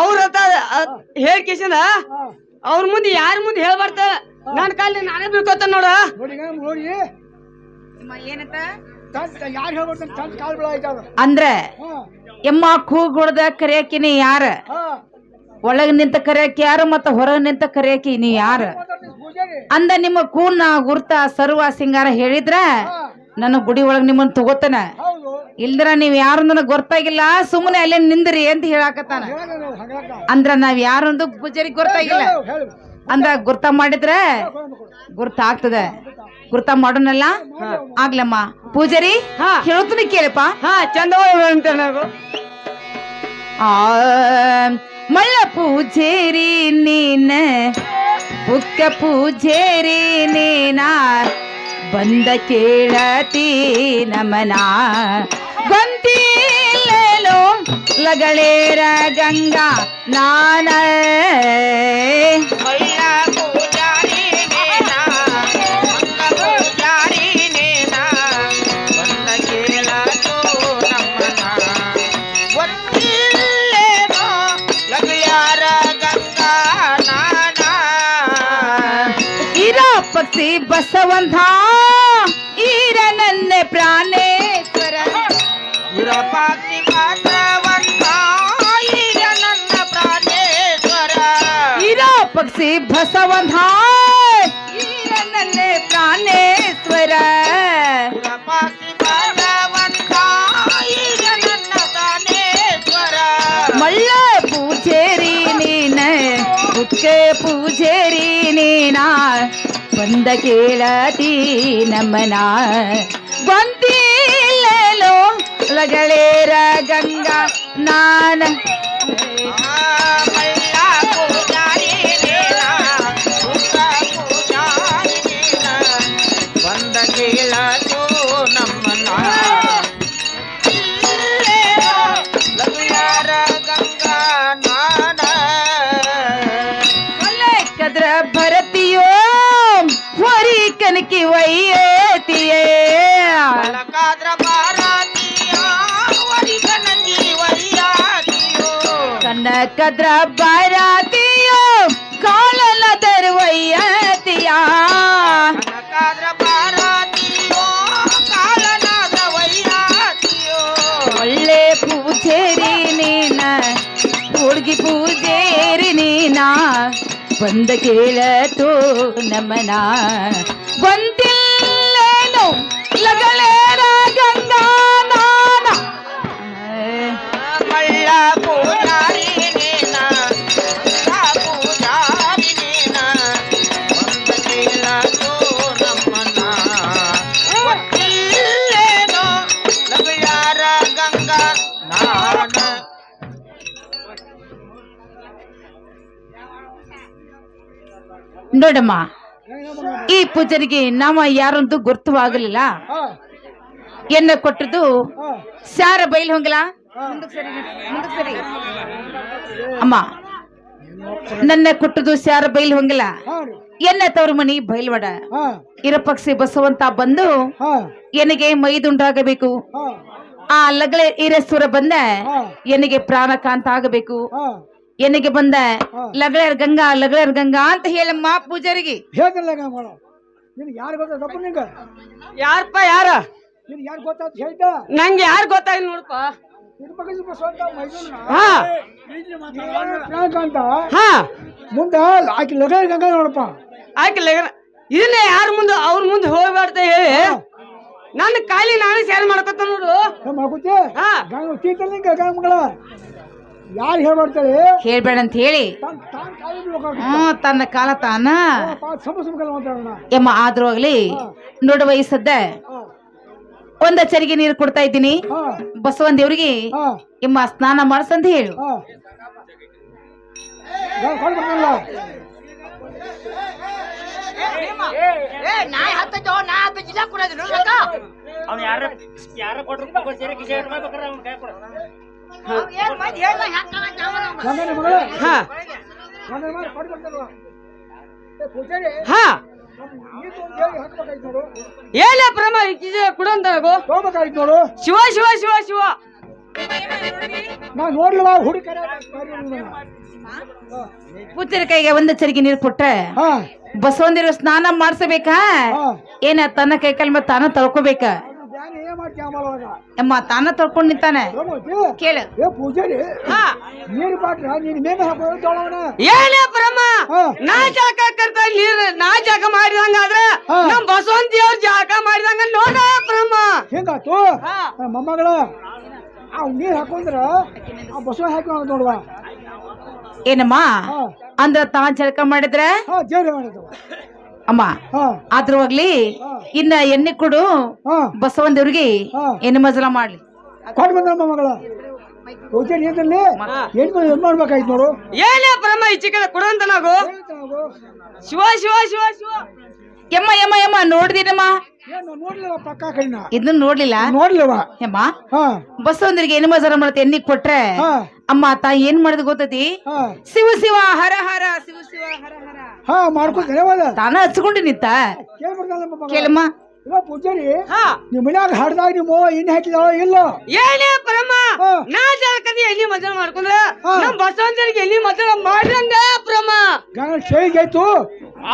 ಅವ್ರ ಹೇಳ್ಕೇಶನ ಹಾ ಅವ್ರ ಮುಂದೆ ಯಾರ ಮುಂದೆ ಹೇಳ್ಬಾರ್ದ ನನ್ ಕಾಲ ನಾನೇ ಬೀಳ್ಕೊತ ನೋಡ ನೋಡಿ ನೋಡಿ ಏನಂತ ಯಾರು ಹೇಳ್ಬಿಡ್ತಾನೆ ಚಂದ ಕಾಲ್ ಬೀಳ ಆಯ್ತಾವ ಅಂದ್ರ ಹಾ ಎಮ್ಮ ಕೂಗ್ ಹೊಡ್ದ ಕರಿಯಾಕಿನಿ ಯಾರ ಹಾ ಒಳಗ್ ನಿಂತ ಕರಿಯಾಕಿ ಯಾರು ಮತ್ತ ಹೊರಗ್ ನಿಂತ ಕರಿಯಾಕಿ ನೀ ಯಾರ ಪೂಜಾರಿ ಅಂದ ನಿಮ್ಮ ಕೂನ ಗುರ್ತ ಸರ್ವ ಸಿಂಗಾರ ಹೇಳಿದ್ರ ನನ್ನ ಗುಡಿ ಒಳಗ್ ನಿಮ್ಮನ್ನ ತಗೋತಾನ ಹೌದು ಇಲ್ದ್ರ ನೀವ್ ಯಾರು ನನಗ್ ಗೊತ್ತಾಗಿಲ್ಲ ಸುಮ್ಮನೆ ಅಲ್ಲೇ ನಿಂದ್ರಿ ಅಂತ ಹೇಳಾಕತ್ತಾನ ಹೇಳ ನಾವು ಹಂಗಾಕ ಅಂದ್ರ ನಾವ್ ಯಾರೊಂದು ಗುಜರಿ ಗೊತ್ತಾಗಿಲ್ಲ ಹೇಳು ಅಂದ್ರ ಗುರ್ತ ಮಾಡಿದ್ರ ಗುರ್ತ ಆಗ್ತದ ಗುರ್ತ ಮಾಡೋನಲ್ಲ ಆಗ್ಲಮ್ಮ ಪೂಜಾರಿ ಹಾ. ಹೇಳ್ತೀನಿ ಕೇಳಪ್ಪ ಹಾ ಚಂದ ಅಂತ ನಾವು ಆ ಮಳ್ಳ ಪೂಜೇರಿ ನೀನ ಬುಕ್ಕ ಪೂಜೇರಿ ನೀನ ಬಂದ ಕೇಳತಿ ನಮನ ಗೊಂತಿಲ್ಲೇಲೋ ಲಗಳೇರ ಗಂಗಾ ನಾನ ಮೈಲ ಪೂಜಾರಿ ನೇನಾ ಮಂಗ ಪೂಜಾರಿ ನೇನಾ ಬಂದ ಕೇಳತು ನಮ್ಮನ ಗೊತ್ತಿಲ್ಲೇನೋ ಲಗ್ಯಾರ ಗಂಗಾ ನಾನ ಇರ ಪಕ್ಷಿ ಬಸವಂತ ಈರ ನನ್ನ ಪ್ರಾಣೇಶ್ವರ ಇರಪಾಸಿ ಮಾತ್ರವಂತ ಈಗ ನನ್ನ ಪ್ರಾಣೇಶ್ವರ ಇರ ಪಕ್ಷಿ ಬಸವಂತ ಈರ ನನ್ನ ಪ್ರಾಣೇಶ್ವರ ಇರಪಾಸಿ ಮಾತ್ರವಂತ ಈಗ ನನ್ನ ಪ್ರಾಣೇಶ್ವರ ಮಳ್ಳ ಪೂಜೇರಿ ನೀನ ಕುಕ್ಕೆ ಪೂಜೇರಿ ನೀನ ಬಂದ ಕೇಳತಿ ನಮ್ಮನ ಬಂದಿಲ್ಲೋ ಲಗಳೇರ ಗಂಗಾ ನಾನ ಮೈಲ ಪೂಜಾರಿ ನೇನಾ ಸುತ್ತ ಪೂಜಾರಿ ನೇನಾ ಬಂದ ಕೇಳತು ನಮ್ಮನ ಇಲ್ಲೇನೋ ಲಗ್ಯಾರ ಗಂಗಾ ನಾನ ಕದ್ರ ಭರತಿಯೋ ಹೊರಿ ಕನಕಿ ವೈಯತಿಯೇ ಕಾದ್ರ ಬಾರಾತಿಯ ವರಿ ಕನಕಿ ವರಿಯಾತಿಯೋ ಕನಕದ್ರ ಬಾರಾತಿಯೋ ಕಾಲಲದರ ವೈಯತಿಯ ಕಾದ್ರ ಬಾರಾತಿಯೋ ಕಾಲನಾದ ವೈಯಾತಿಯೋ ಒಳ್ಳೆ ಪೂಜೇರಿ ನೀನ ಹುಡುಗಿ ಪೂಜೇರಿ ನೀನ ಬಂದ ಕೇಳತು ನಮನ ಬಂದಿಲ್ಲೇನು ಲಗಳೇರ ಗಂಗಾ ನಾನ ಮಳ್ಳ ಪೂಜಾರಿ ನೇನಾ ಪೂಜಾರಿ ನೇನಾ ಬಂದ ಕೇಳತು ನಮ್ಮನ ಗೊತ್ತಿಲ್ಲೇನೋ ಲಗ್ಯಾರ ಗಂಗಾ ನಾನ ನೋಡಮ್ಮ ಈ ಪೂಜರಿಗೆ ನಾವ ಯಾರಂತೂ ಗುರ್ತವಾಗಲಿಲ್ಲ ಎನ್ನ ಕೊಟ್ಟದ್ದು ಸ್ಯಾರ ಬೈಲ್ ಹೊಂಗಲ ಮುಂದಕ್ಕೆ ಸರಿ ಅಮ್ಮ ನನ್ನ ಕೊಟ್ಟದ್ದು ಸ್ಯಾರ ಬೈಲ್ ಹೊಂಗಲ ಎನ್ನ ತವ್ರ ಮನಿ ಬೈಲ್ವಾಡ ಇರ ಪಕ್ಷಿ ಬಸವಂತ ಬಂದು ಎನಗೆ ಮೈದುಂಡಾಗಬೇಕು ಆ ಲಗಳೆ ಈರೇಶ್ವರ ಬಂದ ಎನಗೆ ಪ್ರಾಣಕಾಂತ ಆಗಬೇಕು ಎನಗೆ ಬಂದ ಲಗಳೇರ್ ಗಂಗಾ ಅಂತ ಹೇಳಮ್ಮ ಪೂಜಾರಿಗೆ ಹೇಳ್ತಿಲ್ಲ ಮಾಡು ನಿನಗೆ ಯಾರು ಗೊತ್ತಪ್ಪ ನಿಂಗೆ ಯಾರಪ್ಪ ಯಾರ ನಿನಗೆ ಯಾರು ಗೊತ್ತಾಯ್ತು ಹೇಳ್ತಾ ನಂಗೆ ಯಾರು ಗೊತ್ತಾಗಿಲ್ಲ ನೋಡಪ್ಪ ಹಾ ಅಂತ ಹಾ ಮುಂದ ಆಕಿ ಲಗ ಗಂಗ ನೋಡಪ್ಪ ಆಯ್ಕಿಲ್ಲ ಇದನ್ನ ಯಾರ ಮುಂದೆ ಅವ್ರ ಮುಂದೆ ಹೋಗ್ಬಾರ್ದ ಹೇಳಿ ನನ್ನ ಕಾಲಿ ನಾನು ಸೇಲ್ ಮಾಡ್ಕೊತ ನೋಡು ಮಾಡ್ಕೊತಿ ಹಾ ಗಂಗ ತೀತಲ್ಲ ಗಂಗ ಮಗಳ ಯಾರು ಹೇಳ್ಬಾರ್ತಾಳೆ ಹೇಳ್ಬೇಡ ಅಂತ ಹೇಳಿ ತನ್ನ ಕಾಲ ತಾನ ಎಮ್ಮ ಆದ್ರೂ ಆಗ್ಲಿ ನೋಡುವ ಈ ಸದ್ದ ಒಂದ ಚರಿಗೆ ನೀರು ಕೊಡ್ತಾ ಇದ್ದೀನಿ ಬಸವನ್ ದೇವ್ರಿಗೆ ಎಮ್ಮ ಸ್ನಾನ ಮಾಡ್ಸಂತ ಹೇಳು ಏನ ಪ್ರಮ ಕುಡಂತ ನೋಡು ಶಿವ ಶಿವ ಶಿವ ಶಿವ ನಾ ನೋಡ್ಲವ ಹುಡುಕರ ಪೂಜಾರಿ ಕೈಗೆ ಒಂದ ಚರಿಗೆ ನೀರು ಕೊಟ್ರೆ ಬಸವಂದಿರು ಸ್ನಾನ ಮಾಡ್ಸಬೇಕಾ ಏನ ತನ್ನ ಕೈ ಕಾಲ ಮೇಲೆ ತಾನ ತೊಳ್ಕೊಬೇಕ ಅಮ್ಮ ತಾನ ತೊಳ್ಕೊಂಡ್ ನಿಂತಾನೆ ಕೇಳು ಪೂಜಾರಿ ನೀರು ಬಾಟ್ರ ನೀನ್ ಮೇಲೆ ಹಾಕೋಣ ಏನೇ ಪ್ರಮ ನಾ ಜಾಕ ಕರ್ತ ನೀರ್ ನಾ ಜಾಕ ಮಾಡಿದಂಗಾದ್ರ ನಮ್ ಬಸವಂತಿ ಅವ್ರ ಜಾಕ ಮಾಡಿದಂಗ ನೋಡ ಪ್ರಮ ಹೆಂಗಾತು ಮೊಮ್ಮಗಳ ನೀರ್ ಹಾಕೊಂಡ್ರ ಆ ಬಸವ ಹಾಕಿ ನೋಡುವ ಏನಮ್ಮ ಅಂದ್ರ ತಾ ಜಳಕ ಮಾಡಿದ್ರೆ ಅಮ್ಮ ಆದ್ರೂ ಆಗ್ಲಿ ಇನ್ನ ಎಣ್ಣೆ ಕೊಡು ಬಸವಂದೇವ್ರಿಗೆ ಎಣ್ಣೆ ಮಜಲ ಮಾಡ್ಲಿ ಕೊಟ್ಟು ಬಂದ ಮೊಮ್ಮಗಳ ಪೂಜಾರಿ ಏನ್ ಮಾಡ್ಬೇಕಾಯ್ತು ನೋಡು ಏನೇ ಪ್ರಮ ಈ ಚಿಕ್ಕ ಕೊಡಂತ ನಾವು ಶಿವ ಶಿವ ಶಿವ ಶಿವ ಯಮ್ಮ ಯಮ್ಮ ಯಮ್ಮ ನೋಡ್ದಿನಮ್ಮ ಏನು ನೋಡ್ಲಿಲ್ಲ ಪಕ್ಕ ಕೈನ ಇದನ್ನ ನೋಡ್ಲಿಲ್ಲ ನೋಡ್ಲಿವ ಯಮ್ಮ ಹಾ ಬಸವಂದ್ರಿಗೆ ಏನು ಮಜಾರ ಮಾಡತ್ತೆ ಎಣ್ಣಿ ಕೊಟ್ರೆ ಹಾ ಅಮ್ಮ ತಾಯಿ ಏನ್ ಮಾಡಿದ್ ಗೊತ್ತೈತಿ ಹಾ ಶಿವ ಶಿವ ಹರ ಹರ ಶಿವ ಶಿವ ಹರ ಹರ ಹಾ ಮಾಡ್ಕೊತೇನೆ ಅವಾಗ ತಾನ ಹಚ್ಕೊಂಡು ನಿಂತ ಕೇಳ್ಬಿಡ್ತಾನಮ್ಮ ಕೇಳಮ್ಮ ಇವ ಪೂಜಾರಿ ಹಾ ನಿಮ್ ಮನ್ಯಾಗ ಹಾಡ್ದಾಗ ನಿಮ್ಮ ಎಣ್ಣೆ ಹಾಕಿದಾಳ ಇಲ್ಲ ಏನೇ ಪರಮ ಹಾ. ನಾ ಜಾಕದಿ ಎಲ್ಲಿ ಮಜಾ ಮಾಡ್ಕೊಂಡ್ರ ಹಾ. ನಮ್ ಬಸವಂತರಿಗೆ ಎಲ್ಲಿ ಮಜಾ ಮಾಡ್ರಂಗ ಪರಮ ಗಂಗ ಶೇಗ್ ಆಯ್ತು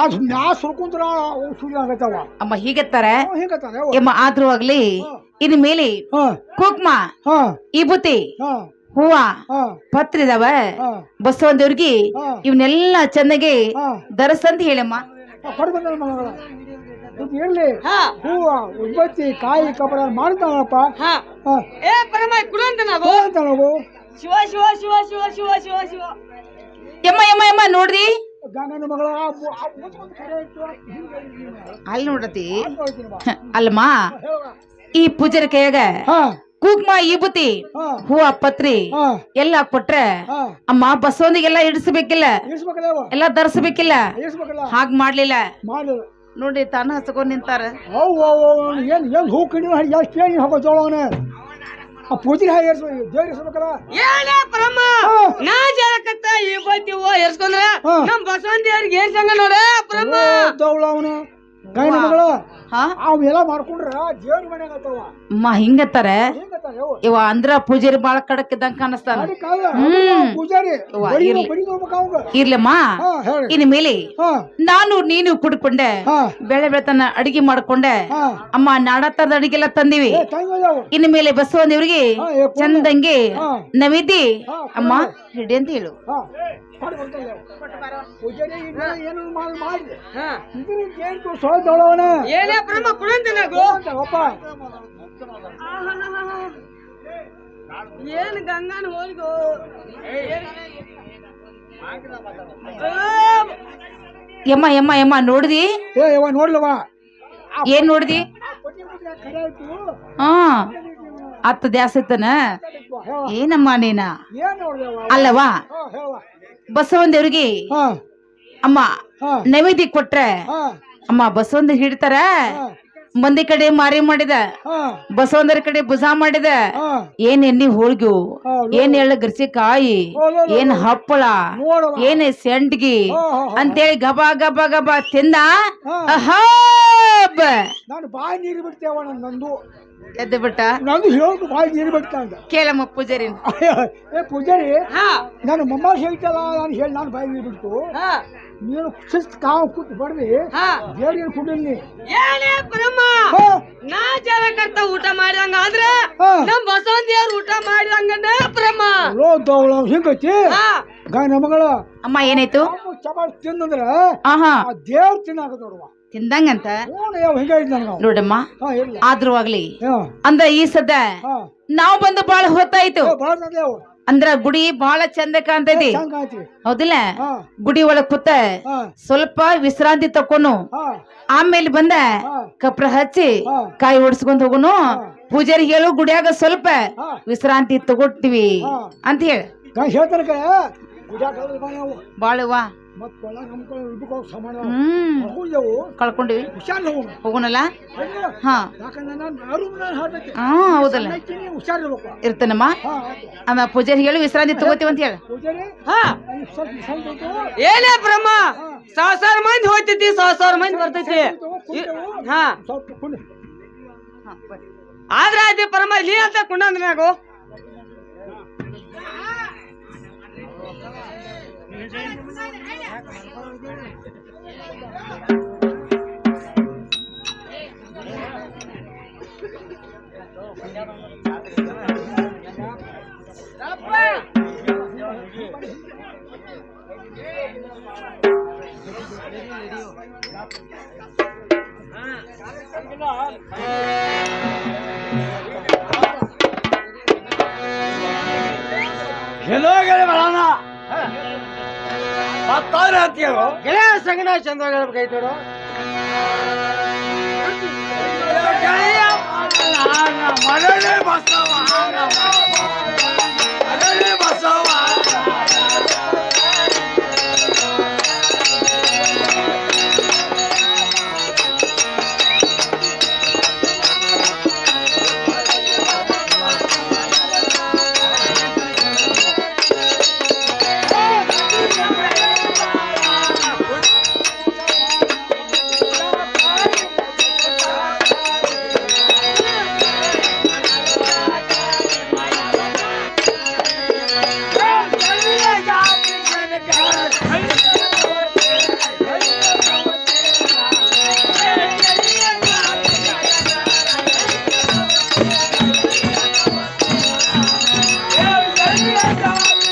ಅದು ನಾ ಸುರ್ಕೊಂಡ್ರ ಸುಳ್ಳು ಆಗತ್ತವ ಅಮ್ಮ ಹೀಗೆತ್ತಾರೆ ಹಿಂಗತ್ತಾನೆ ಯಮ್ಮ ಆದ್ರೂ ಆಗ್ಲಿ ಇನ್ ಮೇಲೆ ಹಾ ಕುಕ್ಮ ಹಾ ವಿಭೂತಿ ಹಾ ಹೂವ ಹಾ ಪತ್ರ ಇದಾವ ಹಾ ಬಸವಂದೇವ್ರಿಗೆ ಹಾ. ಇವನ್ನೆಲ್ಲ ಚೆನ್ನಾಗಿ ಹಾ ದರಸಂತ ಹೇಳಮ್ಮ ಕೊಡ್ಬೇಕಲ್ಲ ಮಗಳ ಇದು ಇರ್ಲಿ ಹಾ ಹೂವ ಉಬ್ಬತ್ತಿ ಕಾಯಿ ಕಬ್ಬರ ಮಾಡ್ತಾನಪ್ಪ ಹಾ ಹಾ ಏ ಪರಮ ಕುಡುವಂತ ನಾವು ಅಂತ ನಾವು ಶಿವ ಶಿವ ಶಿವ ಶಿವ ಶಿವ ಶಿವ ಶಿವ ಯಮ್ಮ ಯಮ್ಮ ಯಮ್ಮ ನೋಡ್ರಿ ಗಂಗನ ಮಗಳ ಅಲ್ಲಿ ನೋಡತಿ ಅಲ್ಲಮ್ಮ ಈ ಪೂಜಾರ ಕೈಯಾಗ ಹಾ ಕುಕ್ಮ ವಿಭೂತಿ ಹಾ ಹೂವ ಪತ್ರಿ ಹಾ ಎಲ್ಲ ಕೊಟ್ರೆ ಹಾ ಅಮ್ಮ ಬಸವನಿಗೆಲ್ಲ ಇಡಿಸ್ಬೇಕಿಲ್ಲ ಇಸ್ಬೇಕಲ್ಲ ಎಲ್ಲ ಧರಿಸ್ಬೇಕಿಲ್ಲ ಇಸ್ಬೇಕಲ್ಲ ಹಾಗ್ ಮಾಡ್ಲಿಲ್ಲ ಮಾಡು ನೋಡಿ ತಾನ ಹಚ್ಕೊಂಡ್ ನಿಂತಾರ ಅವು ಏನ್ ಏನ್ ಹೂ ಕಡಿ ಎಷ್ಟು ಏನು ಹಾಕೋ ಜೋಳವನ ಆ ಪೂಜೆ ಹಾಗೆ ದೇವ್ರ ಇಸ್ಬೇಕಲ್ಲ ಏನೇ ಪರಮ ನಾ ಜಾಕತ್ತ ಈ ಬತ್ತಿ ಹೂವ ಎರ್ಸ್ಕೊಂಡ್ರ ಹಾ. ನಮ್ ಬಸವಂತಿಯವ್ರಿಗೆ ಏನ್ ಸಂಗ ನೋಡ ಪರಮ ದೌಳ ಅವನು ಗಂಗನ ಮಗಳ ಹಾ ಅವೆಲ್ಲ ಮಾಡ್ಕೊಂಡ್ರ ದೇವ್ರ ಮನ್ಯಾಗ ಆತವ ಅಮ್ಮ ಹಿಂಗತ್ತಾರ ಹಿಂಗತ್ತಾರ ಯವ್ವ ಇವ ಅಂದ್ರ ಪೂಜಾರಿ ಬಾಳ ಕಡಕ್ ಇದ್ದಂಗ ಕಾಣಿಸ್ತಾನ ಅದಕ್ಕಾಗ ಹ್ಮ್. ಪೂಜಾರಿ ಯವ್ವ, ಬಡಿ ಇರ್ಲಿ. ಬಡಿ ಹೋಗ್ಬೇಕು ಅವಂಗ ಇರ್ಲಮ್ಮ ಹಾ ಹೇಳಿ ಇನ್ ಮೇಲೆ ಹಾ ನಾನು ನೀನು ಕುಡ್ಕೊಂಡೆ ಹಾ ಬೆಳೆ ಬೆಳತನ ಅಡಿಗೆ ಮಾಡ್ಕೊಂಡೆ ಹಾ ಅಮ್ಮ ನಾಡತ್ತದ ಅಡಿಗೆಲ್ಲ ತಂದಿವಿ ಏ ಟೈಮ್ ಅದಾವ ಇನ್ ಮೇಲೆ ಬಸವದೇವ್ರಿಗೆ ಹಾ, ಏ, ಪೂರ್ಣ. ಚಂದಂಗೆ ಹಾ. ನೈವೇದ್ಯ ಹಾ, ಅಮ್ಮ ಪೂರ್ಣ. ಹಿಡಿ ಅಂತ ಹೇಳು ಹಾ ಕೊಟ್ಟು ಬರ್ತಾನೆ ಅವ. ಪೂಜಾರಿ ಈಗ ಏನು ಮಾಡಿ ಹಾ. ಇದ್ರ ಏನು ಸೋದವನ ಏನೇ ಪರಮ ಕುಡುವಂತ ನಾವು ಒಪ್ಪ ಏನ್ ಗಂಗಾನ ಹೋಲ್ಗೋ ಯಮ್ಮ ಯಮ್ಮ ಯಮ್ಮ ನೋಡಿದಿ ಏ ಯವ್ವ ನೋಡ್ಲವ ಏನ್ ನೋಡಿದಿ ಕರೆ ಆಯ್ತು ಹಾ ಹತ್ತು ದ್ಯಾಸ ಇತ್ತನ ಹೇಳ ಏನಮ್ಮ ನೀನ ಏನ್ ನೋಡ್ದವ ಅಲ್ಲವಾ ಹಾ ಹೇಳ ಬಸವಂದೇವ್ರಿಗೆ ಹಾ ಅಮ್ಮ ಹಾ ನೈವೇದ್ಯ ಕೊಟ್ರೆ ಹಾ ಅಮ್ಮ ಬಸವಂದ ಹಿಡ್ತಾರ ಹಾ ಮಂದಿ ಕಡೆ ಮಾರಿ ಮಾಡಿದ ಹಾ ಬಸವಂದರ ಕಡೆ ಭುಜ ಮಾಡಿದ ಹಾ ಏನ್ ಎಣ್ಣಿ ಹೋಳ್ಗ್ಯು ಹಾ, ಏನ್ ಎಳ್ಳ ಗರ್ಸಿಕಾಯಿ ಏನ್ ಹಪ್ಪಳ ನೋಡವ ಏನ್ ಸೆಂಡ್ಗಿ ಹಾ, ಹಾ, ಹಾ. ಅಂತೇಳಿ ಗಬಾ ಗಬಾ ಗಬಾ ತಿಂದ ಹಾ. ಅಹಾಬ್ ನಾನು ಬಾಯಿ ನೀರು ಬಿಡ್ತೇವ ನಂದು ಎದ್ದು ಬಿಟ್ಟ ನಂದು ಹೇಳೋದು ಬಾಯಿ ನೀರು ಬಿಡ್ತಾ ಅಂತ ಕೇಳಮ್ಮ ಪೂಜಾರಿನ ಏ ಪೂಜಾರಿ ಹಾ ನಾನು ಮೊಮ್ಮ ಹೇಳ್ತಲ್ಲ ನಾನು ಹೇಳಿ ನಾನು ಬಾಯಿ ನೀರು ಬಿಡ್ತು ಹಾ ನೀನು ಶಿಸ್ತು ಕಾವು ಕೂತು ಬಡ್ದಿ ಹಾ ದೇವ್ರಿಗೆ ಕುಡಿಲಿ ಏನೇ ಪರಮ ಹಾ ನಾ ಜಾರಕರ್ತ ಊಟ ಮಾಡಿದಂಗ ಆದ್ರ ಹಾ ನಮ್ ಬಸವಂತಿಯವ್ರು ಊಟ ಮಾಡಿದಂಗನ ಪರಮ ಲೋದವಳ ಹಿಂಗೈತಿ ಹಾ ಗಾಯ ನಮಗಳ ಅಮ್ಮ ಏನಾಯ್ತು ಚಪಾತಿ ತಿಂದಂದ್ರ ಆಹಾ ಆ ದೇವ್ರ ತಿನ್ನಾಕ ನೋಡುವ ತಿಂದಂಗಂತ ಯಾವ ಹಿಂಗೈತಿ ನನಗೆ ನೋಡಮ್ಮ ಹಾ ಇಲ್ಲ ಆದ್ರೂ ಆಗ್ಲಿ ಹಾ ಅಂದ್ರ ಈ ಸದ್ದ ಹಾ ನಾವ್ ಬಂದು ಬಾಳ ಹೊತ್ತಾಯ್ತು ಭಾಳ ದೇವ್ ಅಂದ್ರ ಗುಡಿ ಬಾಳ ಚಂದ ಕಾಣ್ತೈತಿ ಚಂದ ಆಯ್ತಿ ಹೌದಿಲ್ಲ ಹಾ ಗುಡಿ ಒಳಗ್ ಕೂತ ಹಾ ಸ್ವಲ್ಪ ವಿಶ್ರಾಂತಿ ತಕ್ಕೊನು ಹಾ ಆಮೇಲೆ ಬಂದ ಹಾ ಕಪ್ರ ಹಚ್ಚಿ ಹಾ. ಕಾಯಿ ಓಡಿಸ್ಕೊಂಡ್ ಹೋಗುನು ಪೂಜಾರಿ ಹೇಳು ಗುಡಿಯಾಗ ಸ್ವಲ್ಪ ಹಾ. ವಿಶ್ರಾಂತಿ ತಗೊಳ್ತೀವಿ ಹಾ. ಅಂತ ಹೇಳ ಗಾಯ ಹೇಳ್ತಾನಕ ಗುಜಾಕಲ್ಲ ಬಾ ನಾವು ಬಾಳುವ ಮತ್ ಕೊಳ ನಮ್ಕೊಂಡು ಇದಕ್ಕೆ ಹೋಗಿ ಸಮಾನ ಹ್ಮ್ ಕಳ್ಕೊಂಡಿವಿ ಹುಷಾರ್ ಹೋಗು ಹೋಗುನಲ್ಲ ಹಾ ಯಾಕಂದ್ರೆ ನಾನು ಯಾರು ನಾನು ಹಾಡ್ತೈತಿ ಹಾ ಹೌದಲ್ಲ ಹುಷಾರಿರ್ಬೇಕು ಇರ್ತೇನಮ್ಮ ಹಾ ಆಮೇಲೆ ಪೂಜಾರಿ ಹೇಳು ವಿಶ್ರಾಂತಿ ತಗೋತೀವಿ ಅಂತ ಹೇಳ ಪೂಜಾರಿ ಹಾ ಸ್ವಲ್ಪ ವಿಶ್ರಾಂತಿ ತಗೋ. ಏನೇ ಬ್ರಹ್ಮ ಸಾವಿರ ಮಂದಿ ಹೋಗ್ತೈತಿ ಸಾವಿರ ಮಂದಿ ಬರ್ತೈತಿ ಹಾ ಸ್ವಲ್ಪ ಕುಂಡಿ ಆದ್ರ ಅದೇ ಪರಮ ಇಲ್ಲಿ ಅಂತ ಕುಂಡಂದ್ರ ನಾಗು ಎಲ್ಲೋ ಗೆಳೆ ಬರೋಣ ಮತ್ತಾರ ಹತ್ತಿಯರು ಗೆಳೆಯ ಸಂಗನ ಚಂದ ಹೇಳ್ಬೇಕಾಯ್ತು ನೋಡು ಮರಳಿ ಬಸವ ಮರಳಿ ಬಸವ ರಂಗ